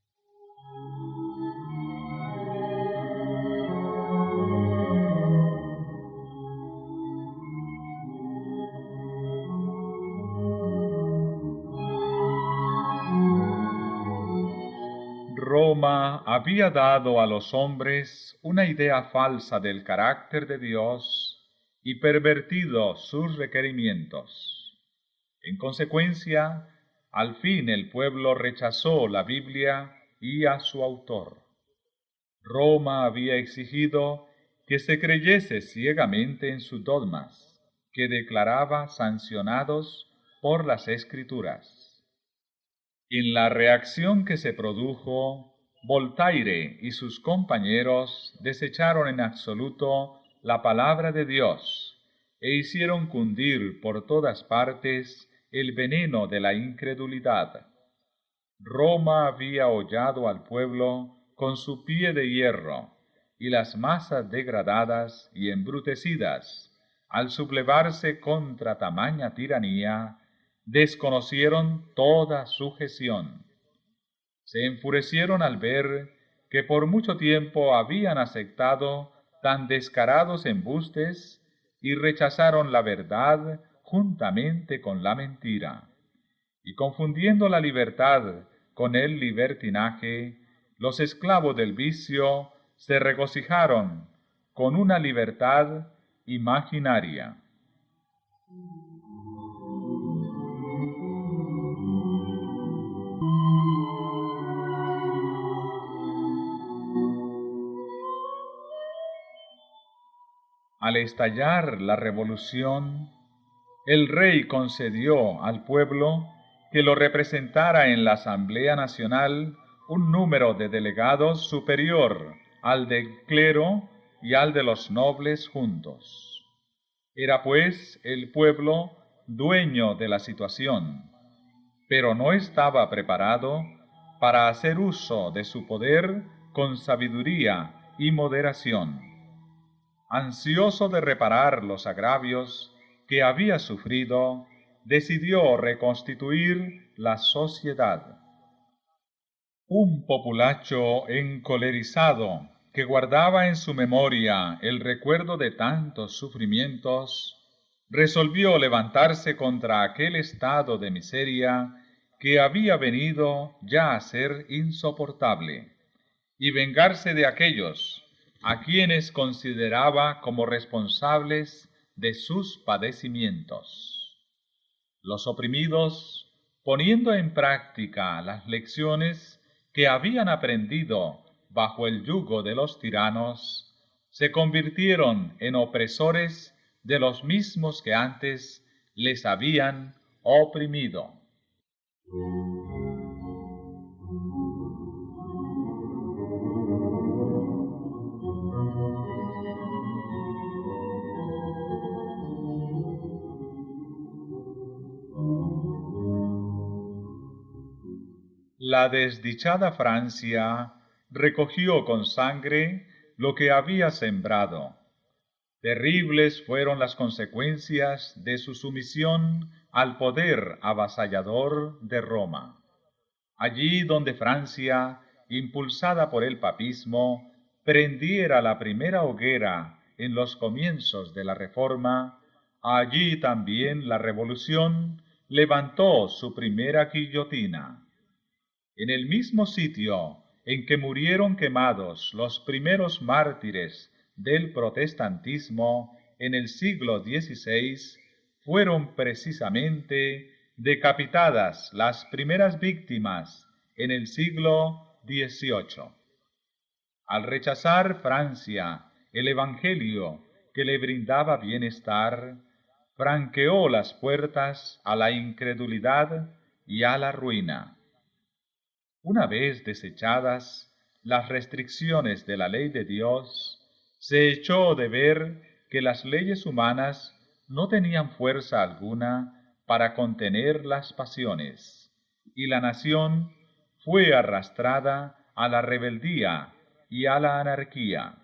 Roma había dado a los hombres una idea falsa del carácter de Dios y pervertido sus requerimientos. En consecuencia, al fin el pueblo rechazó la Biblia y a su autor. Roma había exigido que se creyese ciegamente en sus dogmas, que declaraba sancionados por las Escrituras. En la reacción que se produjo, Voltaire y sus compañeros desecharon en absoluto la palabra de Dios e hicieron cundir por todas partes el veneno de la incredulidad. Roma había hollado al pueblo con su pie de hierro, y las masas degradadas y embrutecidas, al sublevarse contra tamaña tiranía, desconocieron toda sujeción. Se enfurecieron al ver que por mucho tiempo habían aceptado tan descarados embustes y rechazaron la verdad juntamente con la mentira. Y confundiendo la libertad con el libertinaje, los esclavos del vicio se regocijaron con una libertad imaginaria. Al estallar la revolución, el rey concedió al pueblo que lo representara en la Asamblea Nacional un número de delegados superior al del clero y al de los nobles juntos. Era pues el pueblo dueño de la situación, pero no estaba preparado para hacer uso de su poder con sabiduría y moderación. Ansioso de reparar los agravios que había sufrido, decidió reconstituir la sociedad. Un populacho encolerizado, que guardaba en su memoria el recuerdo de tantos sufrimientos, resolvió levantarse contra aquel estado de miseria que había venido ya a ser insoportable, y vengarse de aquellos a quienes consideraba como responsables de sus padecimientos. Los oprimidos, poniendo en práctica las lecciones que habían aprendido bajo el yugo de los tiranos, se convirtieron en opresores de los mismos que antes les habían oprimido. La desdichada Francia recogió con sangre lo que había sembrado. Terribles fueron las consecuencias de su sumisión al poder avasallador de Roma. Allí donde Francia, impulsada por el papismo, prendiera la primera hoguera en los comienzos de la Reforma, allí también la Revolución levantó su primera guillotina. En el mismo sitio en que murieron quemados los primeros mártires del protestantismo en el siglo XVI, fueron precisamente decapitadas las primeras víctimas en el siglo XVIII. Al rechazar Francia el Evangelio que le brindaba bienestar, franqueó las puertas a la incredulidad y a la ruina. Una vez desechadas las restricciones de la ley de Dios, se echó de ver que las leyes humanas no tenían fuerza alguna para contener las pasiones, y la nación fue arrastrada a la rebeldía y a la anarquía.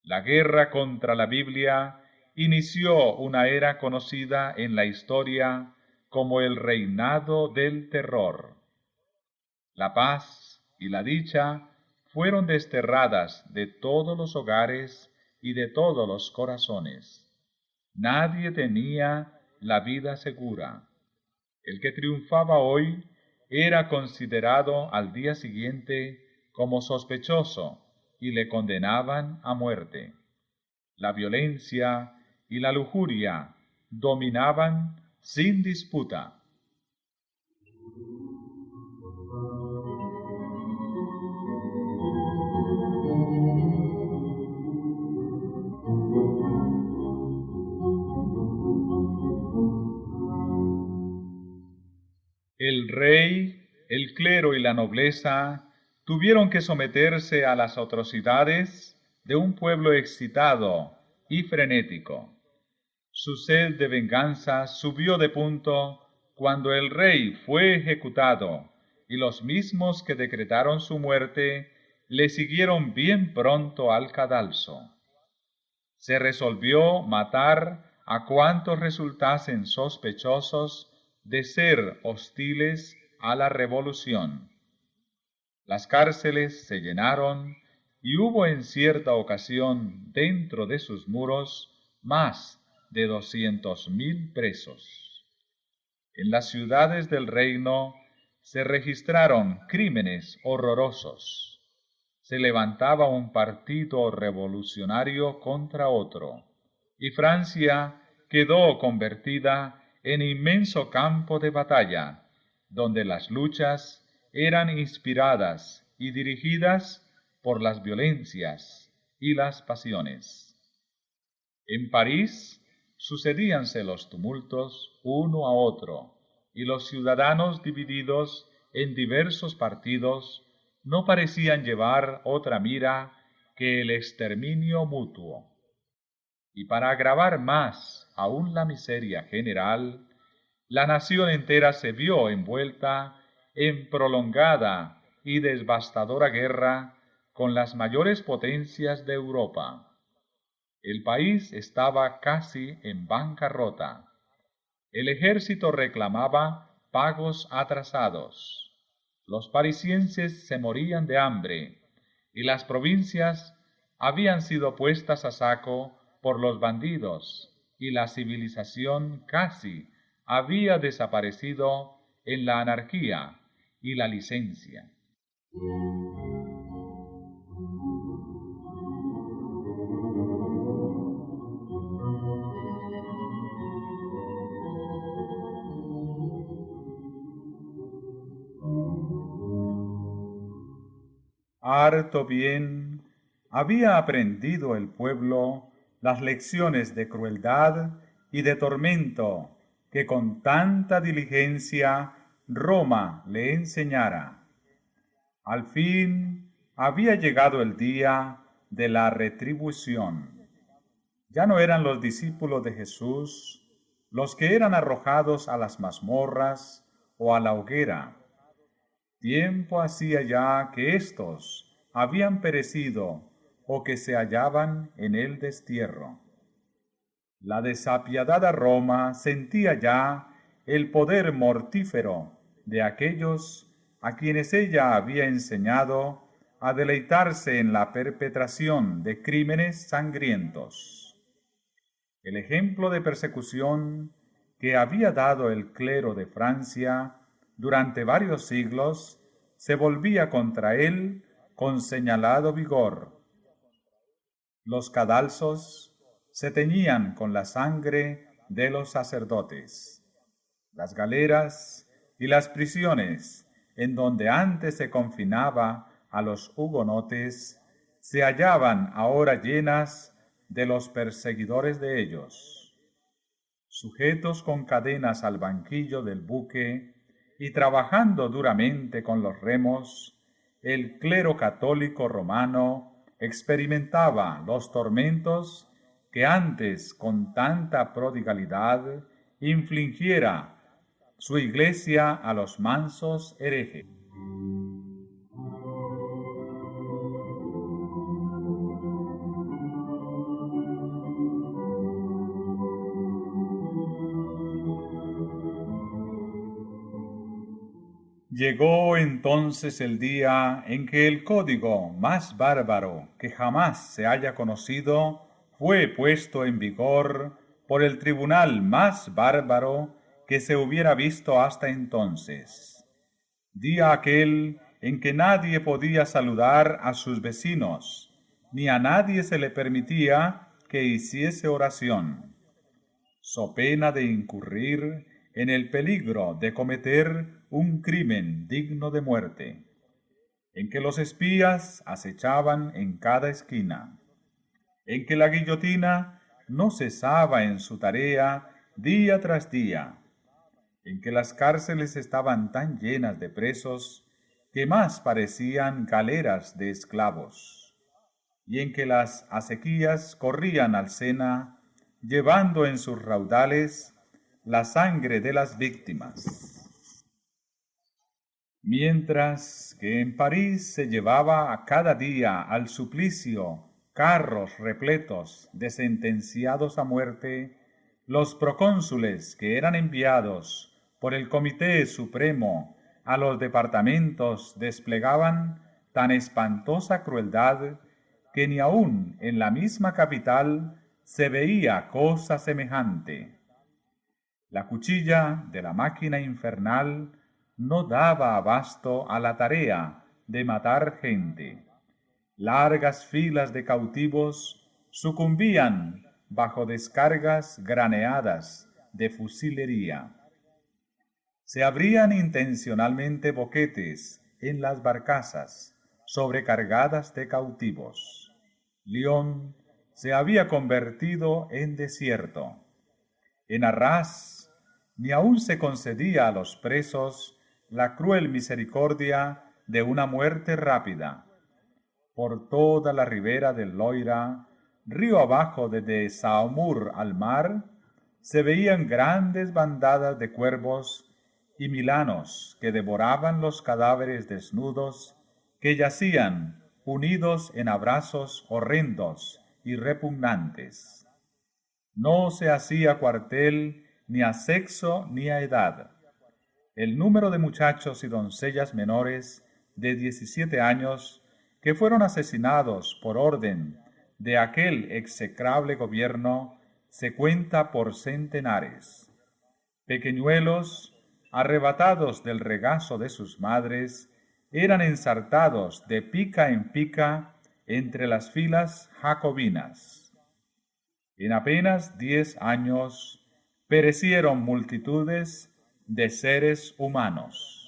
La guerra contra la Biblia inició una era conocida en la historia como el reinado del terror. La paz y la dicha fueron desterradas de todos los hogares y de todos los corazones. Nadie tenía la vida segura. El que triunfaba hoy era considerado al día siguiente como sospechoso y le condenaban a muerte. La violencia y la lujuria dominaban sin disputa. El rey, el clero y la nobleza tuvieron que someterse a las atrocidades de un pueblo excitado y frenético. Su sed de venganza subió de punto cuando el rey fue ejecutado, y los mismos que decretaron su muerte le siguieron bien pronto al cadalso. Se resolvió matar a cuantos resultasen sospechosos de ser hostiles a la revolución. Las cárceles se llenaron y hubo en cierta ocasión dentro de sus muros más de 200.000 presos. En las ciudades del reino se registraron crímenes horrorosos. Se levantaba un partido revolucionario contra otro, y Francia quedó convertida en inmenso campo de batalla, donde las luchas eran inspiradas y dirigidas por las violencias y las pasiones. En París sucedíanse los tumultos uno a otro, y los ciudadanos divididos en diversos partidos no parecían llevar otra mira que el exterminio mutuo. Y para agravar más aún la miseria general, la nación entera se vio envuelta en prolongada y devastadora guerra con las mayores potencias de Europa. El país estaba casi en bancarrota. El ejército reclamaba pagos atrasados. Los parisienses se morían de hambre, y las provincias habían sido puestas a saco por los bandidos, y la civilización casi había desaparecido en la anarquía y la licencia. Harto bien había aprendido el pueblo las lecciones de crueldad y de tormento que con tanta diligencia Roma le enseñara. Al fin había llegado el día de la retribución. Ya no eran los discípulos de Jesús los que eran arrojados a las mazmorras o a la hoguera. tiempo hacía ya que éstos habían perecido o que se hallaban en el destierro. La desapiadada Roma sentía ya el poder mortífero de aquellos a quienes ella había enseñado a deleitarse en la perpetración de crímenes sangrientos. El ejemplo de persecución que había dado el clero de Francia durante varios siglos se volvía contra él con señalado vigor. Los cadalsos se teñían con la sangre de los sacerdotes. Las galeras y las prisiones, en donde antes se confinaba a los hugonotes, se hallaban ahora llenas de los perseguidores de ellos. Sujetos con cadenas al banquillo del buque y trabajando duramente con los remos, el clero católico romano experimentaba los tormentos que antes con tanta prodigalidad infligiera su iglesia a los mansos herejes. Llegó entonces el día en que el código más bárbaro que jamás se haya conocido fue puesto en vigor por el tribunal más bárbaro que se hubiera visto hasta entonces. Día aquel en que nadie podía saludar a sus vecinos, ni a nadie se le permitía que hiciese oración, so pena de incurrir en el peligro de cometer un crimen digno de muerte, en que los espías acechaban en cada esquina, en que la guillotina no cesaba en su tarea día tras día, en que las cárceles estaban tan llenas de presos que más parecían galeras de esclavos, y en que las acequias corrían al Sena, llevando en sus raudales la sangre de las víctimas. Mientras que en París se llevaba a cada día al suplicio carros repletos de sentenciados a muerte, los procónsules que eran enviados por el Comité Supremo a los departamentos desplegaban tan espantosa crueldad que ni aun en la misma capital se veía cosa semejante. La cuchilla de la máquina infernal no daba abasto a la tarea de matar gente. Largas filas de cautivos sucumbían bajo descargas graneadas de fusilería. Se abrían intencionalmente boquetes en las barcazas sobrecargadas de cautivos. Lyon se había convertido en desierto. En Arras ni aun se concedía a los presos la cruel misericordia de una muerte rápida. Por toda la ribera del Loira, río abajo desde Saumur al mar, se veían grandes bandadas de cuervos y milanos que devoraban los cadáveres desnudos que yacían unidos en abrazos horrendos y repugnantes. No se hacía cuartel ni a sexo ni a edad. El número de muchachos y doncellas menores de 17 años que fueron asesinados por orden de aquel execrable gobierno se cuenta por centenares. Pequeñuelos, arrebatados del regazo de sus madres, eran ensartados de pica en pica entre las filas jacobinas. En apenas 10 años perecieron multitudes de seres humanos.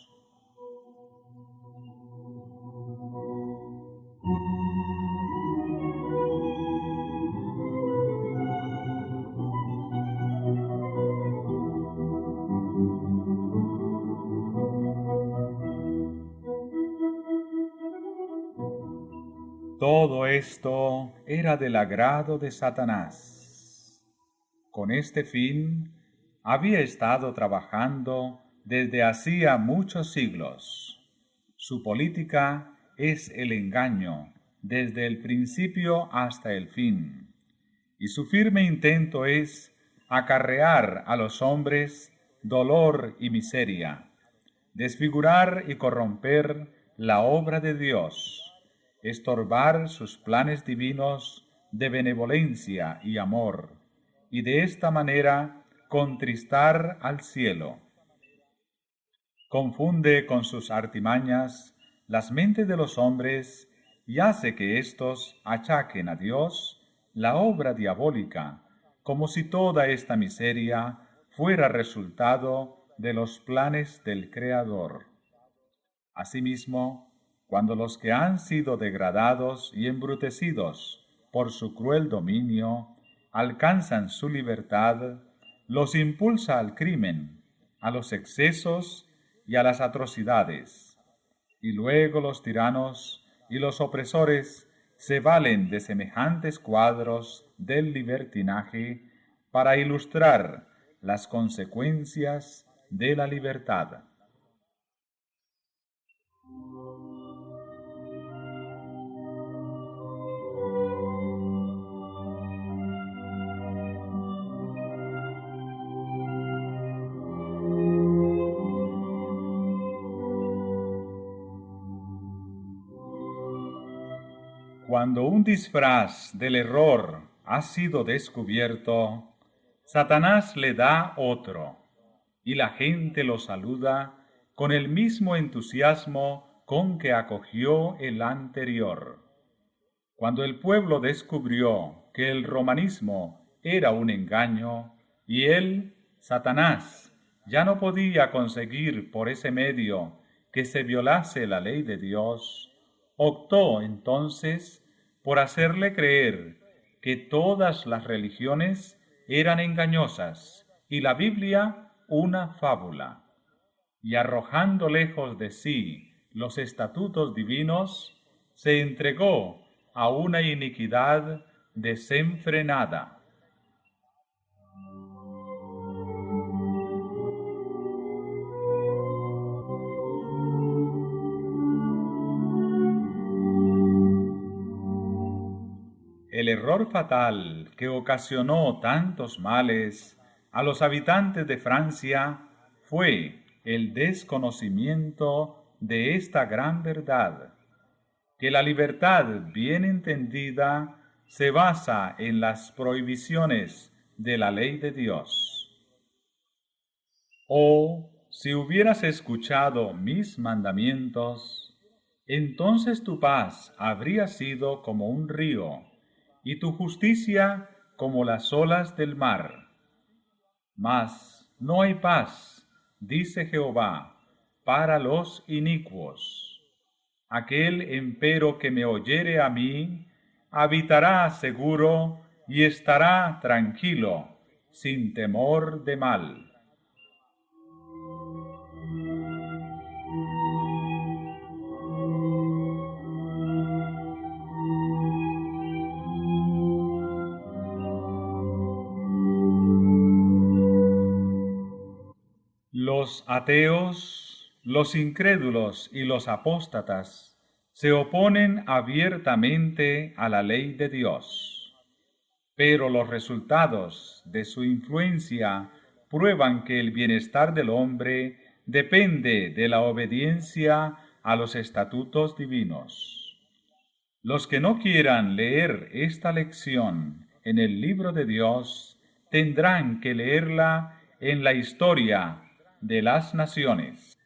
Todo esto era del agrado de Satanás. Con este fin había estado trabajando desde hacía muchos siglos. Su política es el engaño desde el principio hasta el fin, y su firme intento es acarrear a los hombres dolor y miseria, desfigurar y corromper la obra de Dios, estorbar sus planes divinos de benevolencia y amor, y de esta manera contristar al cielo. Confunde con sus artimañas las mentes de los hombres y hace que éstos achaquen a Dios la obra diabólica, como si toda esta miseria fuera resultado de los planes del Creador. Asimismo, cuando los que han sido degradados y embrutecidos por su cruel dominio alcanzan su libertad, los impulsa al crimen, a los excesos y a las atrocidades. Y luego los tiranos y los opresores se valen de semejantes cuadros del libertinaje para ilustrar las consecuencias de la libertad. Cuando un disfraz del error ha sido descubierto, Satanás le da otro, y la gente lo saluda con el mismo entusiasmo con que acogió el anterior. Cuando el pueblo descubrió que el romanismo era un engaño, y él, Satanás, ya no podía conseguir por ese medio que se violase la ley de Dios, optó entonces por hacerle creer que todas las religiones eran engañosas y la Biblia una fábula, y arrojando lejos de sí los estatutos divinos, se entregó a una iniquidad desenfrenada. El error fatal que ocasionó tantos males a los habitantes de Francia fue el desconocimiento de esta gran verdad, que la libertad bien entendida se basa en las prohibiciones de la ley de Dios. Oh, si hubieras escuchado mis mandamientos, entonces tu paz habría sido como un río, y tu justicia como las olas del mar. Mas no hay paz, dice Jehová, para los inicuos. Aquel empero que me oyere a mí, habitará seguro y estará tranquilo, sin temor de mal. Los ateos, los incrédulos y los apóstatas se oponen abiertamente a la ley de Dios, pero los resultados de su influencia prueban que el bienestar del hombre depende de la obediencia a los estatutos divinos. Los que no quieran leer esta lección en el libro de Dios tendrán que leerla en la historia de las naciones.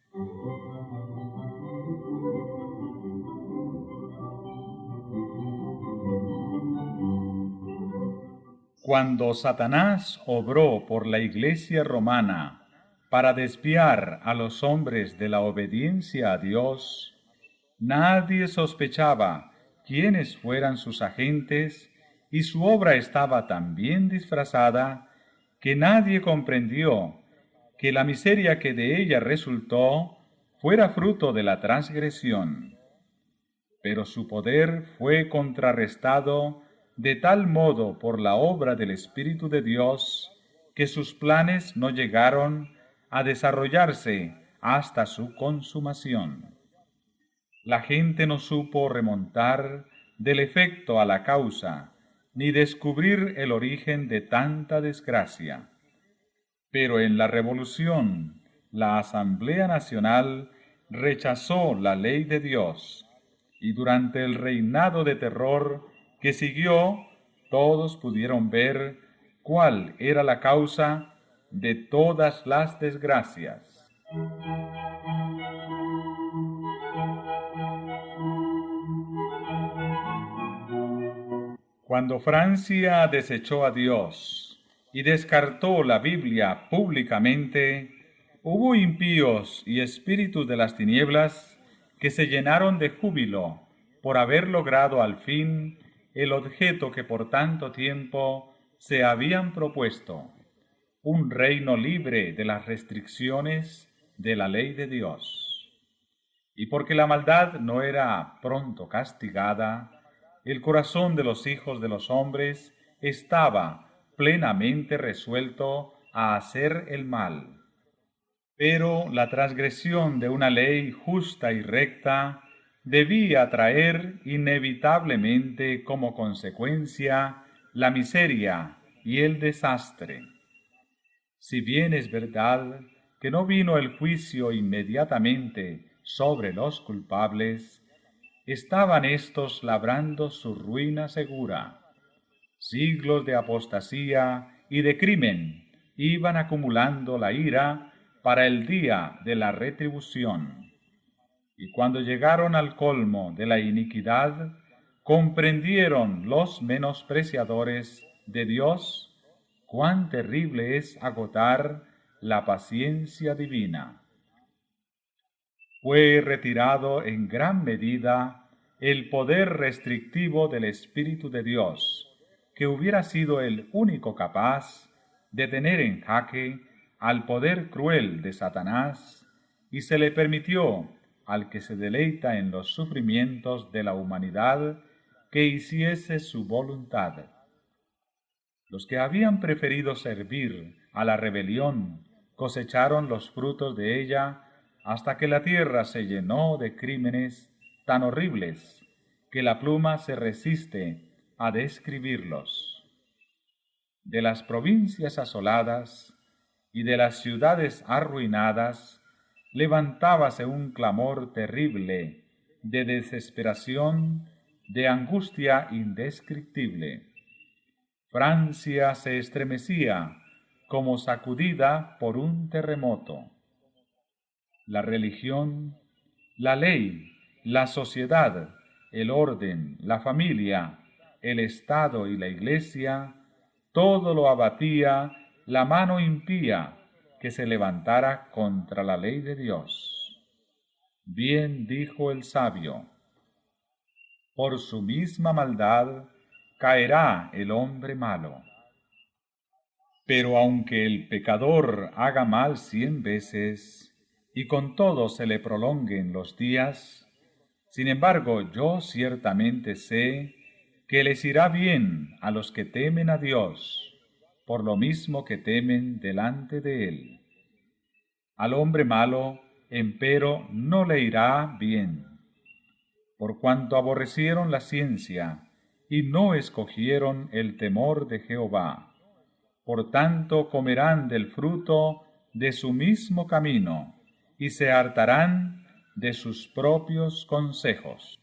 Cuando Satanás obró por la Iglesia romana para desviar a los hombres de la obediencia a Dios, nadie sospechaba quiénes fueran sus agentes, y su obra estaba tan bien disfrazada que nadie comprendió que la miseria que de ella resultó fuera fruto de la transgresión. Pero su poder fue contrarrestado de tal modo por la obra del Espíritu de Dios que sus planes no llegaron a desarrollarse hasta su consumación. La gente no supo remontar del efecto a la causa, ni descubrir el origen de tanta desgracia. Pero en la Revolución, la Asamblea Nacional rechazó la ley de Dios, y durante el reinado de terror que siguió, todos pudieron ver cuál era la causa de todas las desgracias. Cuando Francia desechó a Dios y descartó la Biblia públicamente, hubo impíos y espíritus de las tinieblas que se llenaron de júbilo por haber logrado al fin el objeto que por tanto tiempo se habían propuesto, un reino libre de las restricciones de la ley de Dios. Y porque la maldad no era pronto castigada, el corazón de los hijos de los hombres estaba plenamente resuelto a hacer el mal. Pero la transgresión de una ley justa y recta debía traer inevitablemente como consecuencia la miseria y el desastre. Si bien es verdad que no vino el juicio inmediatamente sobre los culpables, estaban éstos labrando su ruina segura. Siglos de apostasía y de crimen iban acumulando la ira para el día de la retribución. Y cuando llegaron al colmo de la iniquidad, comprendieron los menospreciadores de Dios cuán terrible es agotar la paciencia divina. Fue retirado en gran medida el poder restrictivo del Espíritu de Dios, que hubiera sido el único capaz de tener en jaque al poder cruel de Satanás, y se le permitió al que se deleita en los sufrimientos de la humanidad que hiciese su voluntad. Los que habían preferido servir a la rebelión cosecharon los frutos de ella hasta que la tierra se llenó de crímenes tan horribles que la pluma se resiste a describirlos. De las provincias asoladas y de las ciudades arruinadas levantábase un clamor terrible de desesperación, de angustia indescriptible. Francia se estremecía como sacudida por un terremoto. La religión, la ley, la sociedad, el orden, la familia, el Estado y la Iglesia, todo lo abatía la mano impía que se levantara contra la ley de Dios. Bien dijo el sabio: por su misma maldad caerá el hombre malo. Pero aunque el pecador haga mal 100 veces, y con todo se le prolonguen los días, sin embargo yo ciertamente sé que les irá bien a los que temen a Dios, por lo mismo que temen delante de Él. Al hombre malo, empero, no le irá bien, por cuanto aborrecieron la ciencia, y no escogieron el temor de Jehová. Por tanto comerán del fruto de su mismo camino, y se hartarán de sus propios consejos.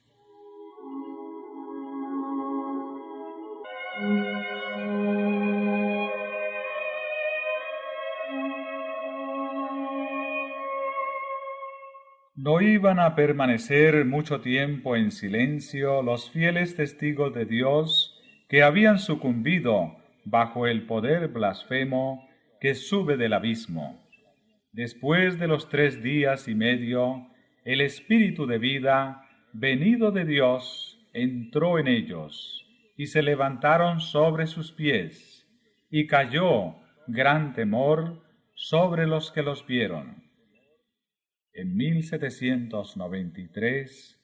No iban a permanecer mucho tiempo en silencio los fieles testigos de Dios que habían sucumbido bajo el poder blasfemo que sube del abismo. Después de los 3 días y medio, el Espíritu de vida, venido de Dios, entró en ellos, y se levantaron sobre sus pies, y cayó gran temor sobre los que los vieron. En 1793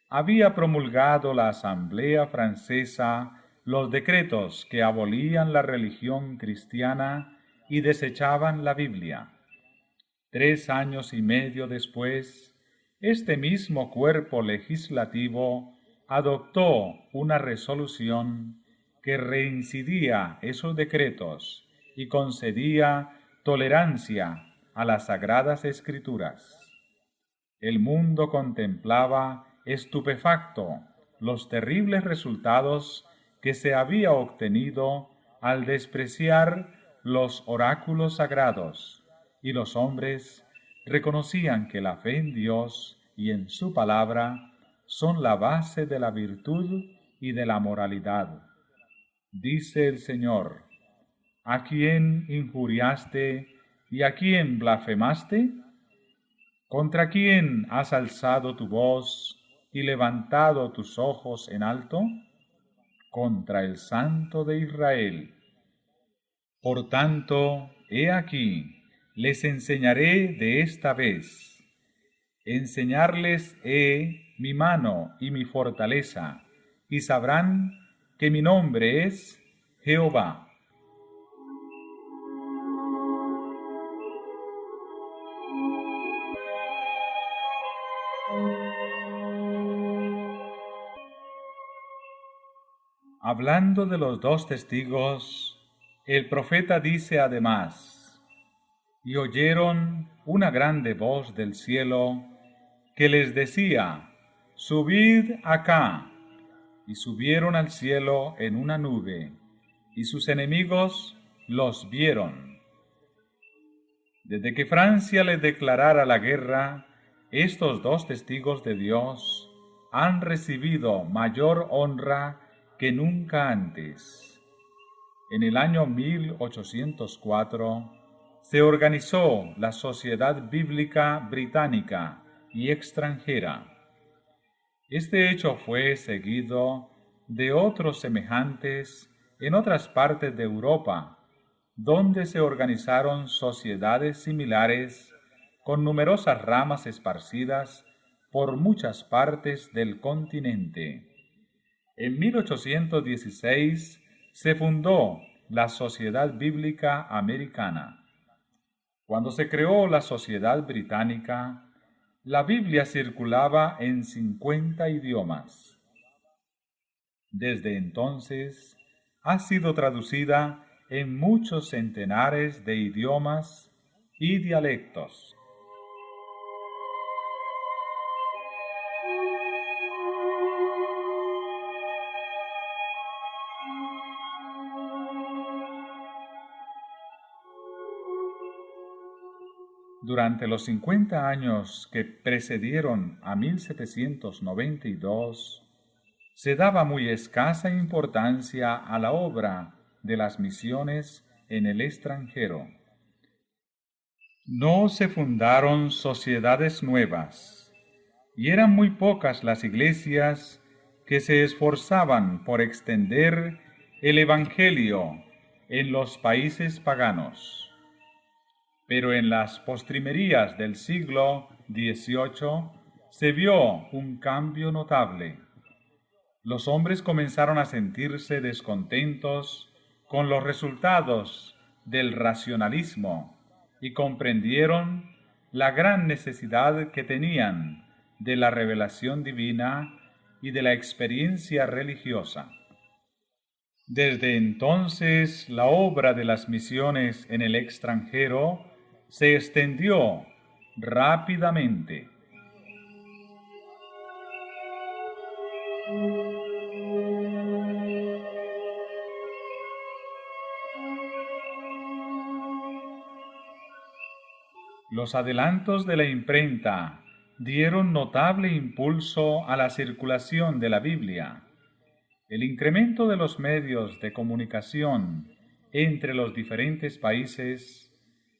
había promulgado la Asamblea Francesa los decretos que abolían la religión cristiana y desechaban la Biblia. 3 años y medio después, este mismo cuerpo legislativo adoptó una resolución que reincidía esos decretos y concedía tolerancia a las Sagradas Escrituras. El mundo contemplaba estupefacto los terribles resultados que se había obtenido al despreciar los oráculos sagrados, y los hombres reconocían que la fe en Dios y en su palabra son la base de la virtud y de la moralidad. Dice el Señor: ¿a quién injuriaste y a quién blasfemaste? ¿Contra quién has alzado tu voz y levantado tus ojos en alto? Contra el Santo de Israel. Por tanto, he aquí, les enseñaré de esta vez. Enseñarles he mi mano y mi fortaleza, y sabrán que mi nombre es Jehová. Hablando de los dos testigos, el profeta dice además: y oyeron una grande voz del cielo que les decía: subid acá. Y subieron al cielo en una nube, y sus enemigos los vieron. Desde que Francia les declarara la guerra, estos dos testigos de Dios han recibido mayor honra que nunca antes. En el año 1804 se organizó la Sociedad Bíblica Británica y extranjera. Este hecho fue seguido de otros semejantes en otras partes de Europa, donde se organizaron sociedades similares con numerosas ramas esparcidas por muchas partes del continente. En 1816 se fundó la Sociedad Bíblica Americana. Cuando se creó la Sociedad Británica, la Biblia circulaba en 50 idiomas. Desde entonces ha sido traducida en muchos centenares de idiomas y dialectos. Durante los 50 años que precedieron a 1792, se daba muy escasa importancia a la obra de las misiones en el extranjero. No se fundaron sociedades nuevas, y eran muy pocas las iglesias que se esforzaban por extender el Evangelio en los países paganos. Pero en las postrimerías del siglo XVIII se vio un cambio notable. Los hombres comenzaron a sentirse descontentos con los resultados del racionalismo y comprendieron la gran necesidad que tenían de la revelación divina y de la experiencia religiosa. Desde entonces, la obra de las misiones en el extranjero se extendió rápidamente. Los adelantos de la imprenta dieron notable impulso a la circulación de la Biblia. El incremento de los medios de comunicación entre los diferentes países,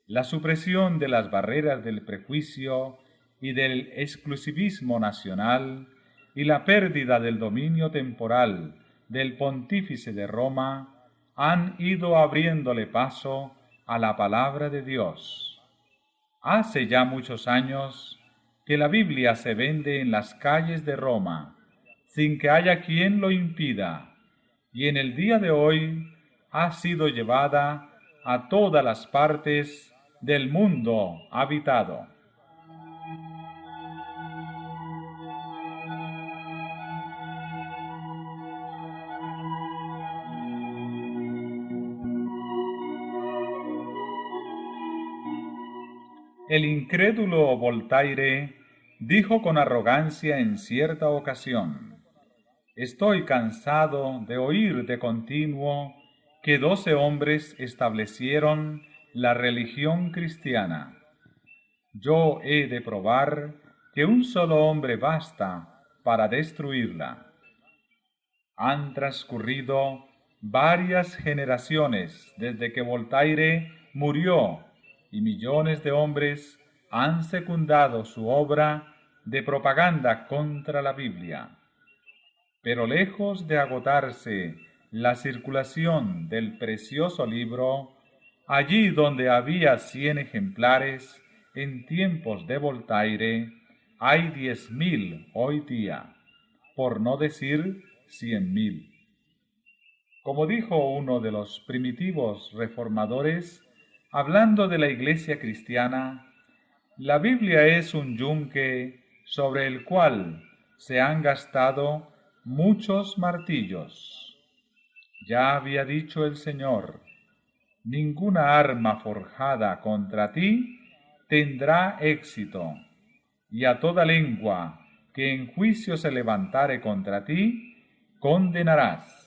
la supresión de las barreras del prejuicio y del exclusivismo nacional y la pérdida del dominio temporal del pontífice de Roma han ido abriéndole paso a la palabra de Dios. Hace ya muchos años que la Biblia se vende en las calles de Roma, sin que haya quien lo impida, y en el día de hoy ha sido llevada a todas las partes del mundo habitado. El incrédulo Voltaire dijo con arrogancia en cierta ocasión: «Estoy cansado de oír de continuo que 12 hombres establecieron la religión cristiana. Yo he de probar que un solo hombre basta para destruirla». Han transcurrido varias generaciones desde que Voltaire murió y millones de hombres han secundado su obra de propaganda contra la Biblia. Pero lejos de agotarse la circulación del precioso libro, allí donde había 100 ejemplares en tiempos de Voltaire, hay 10.000 hoy día, por no decir 100.000. Como dijo uno de los primitivos reformadores, hablando de la Iglesia cristiana, la Biblia es un yunque sobre el cual se han gastado muchos martillos. Ya había dicho el Señor: ninguna arma forjada contra ti tendrá éxito, y a toda lengua que en juicio se levantare contra ti, condenarás.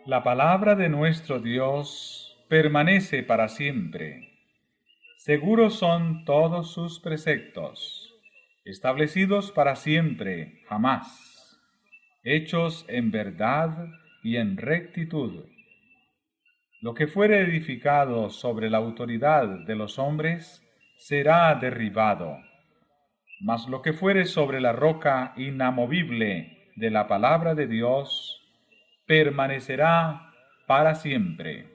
La palabra de nuestro Dios permanece para siempre. Seguros son todos sus preceptos, establecidos para siempre, jamás, hechos en verdad y en rectitud. Lo que fuere edificado sobre la autoridad de los hombres será derribado, mas lo que fuere sobre la roca inamovible de la palabra de Dios permanecerá para siempre.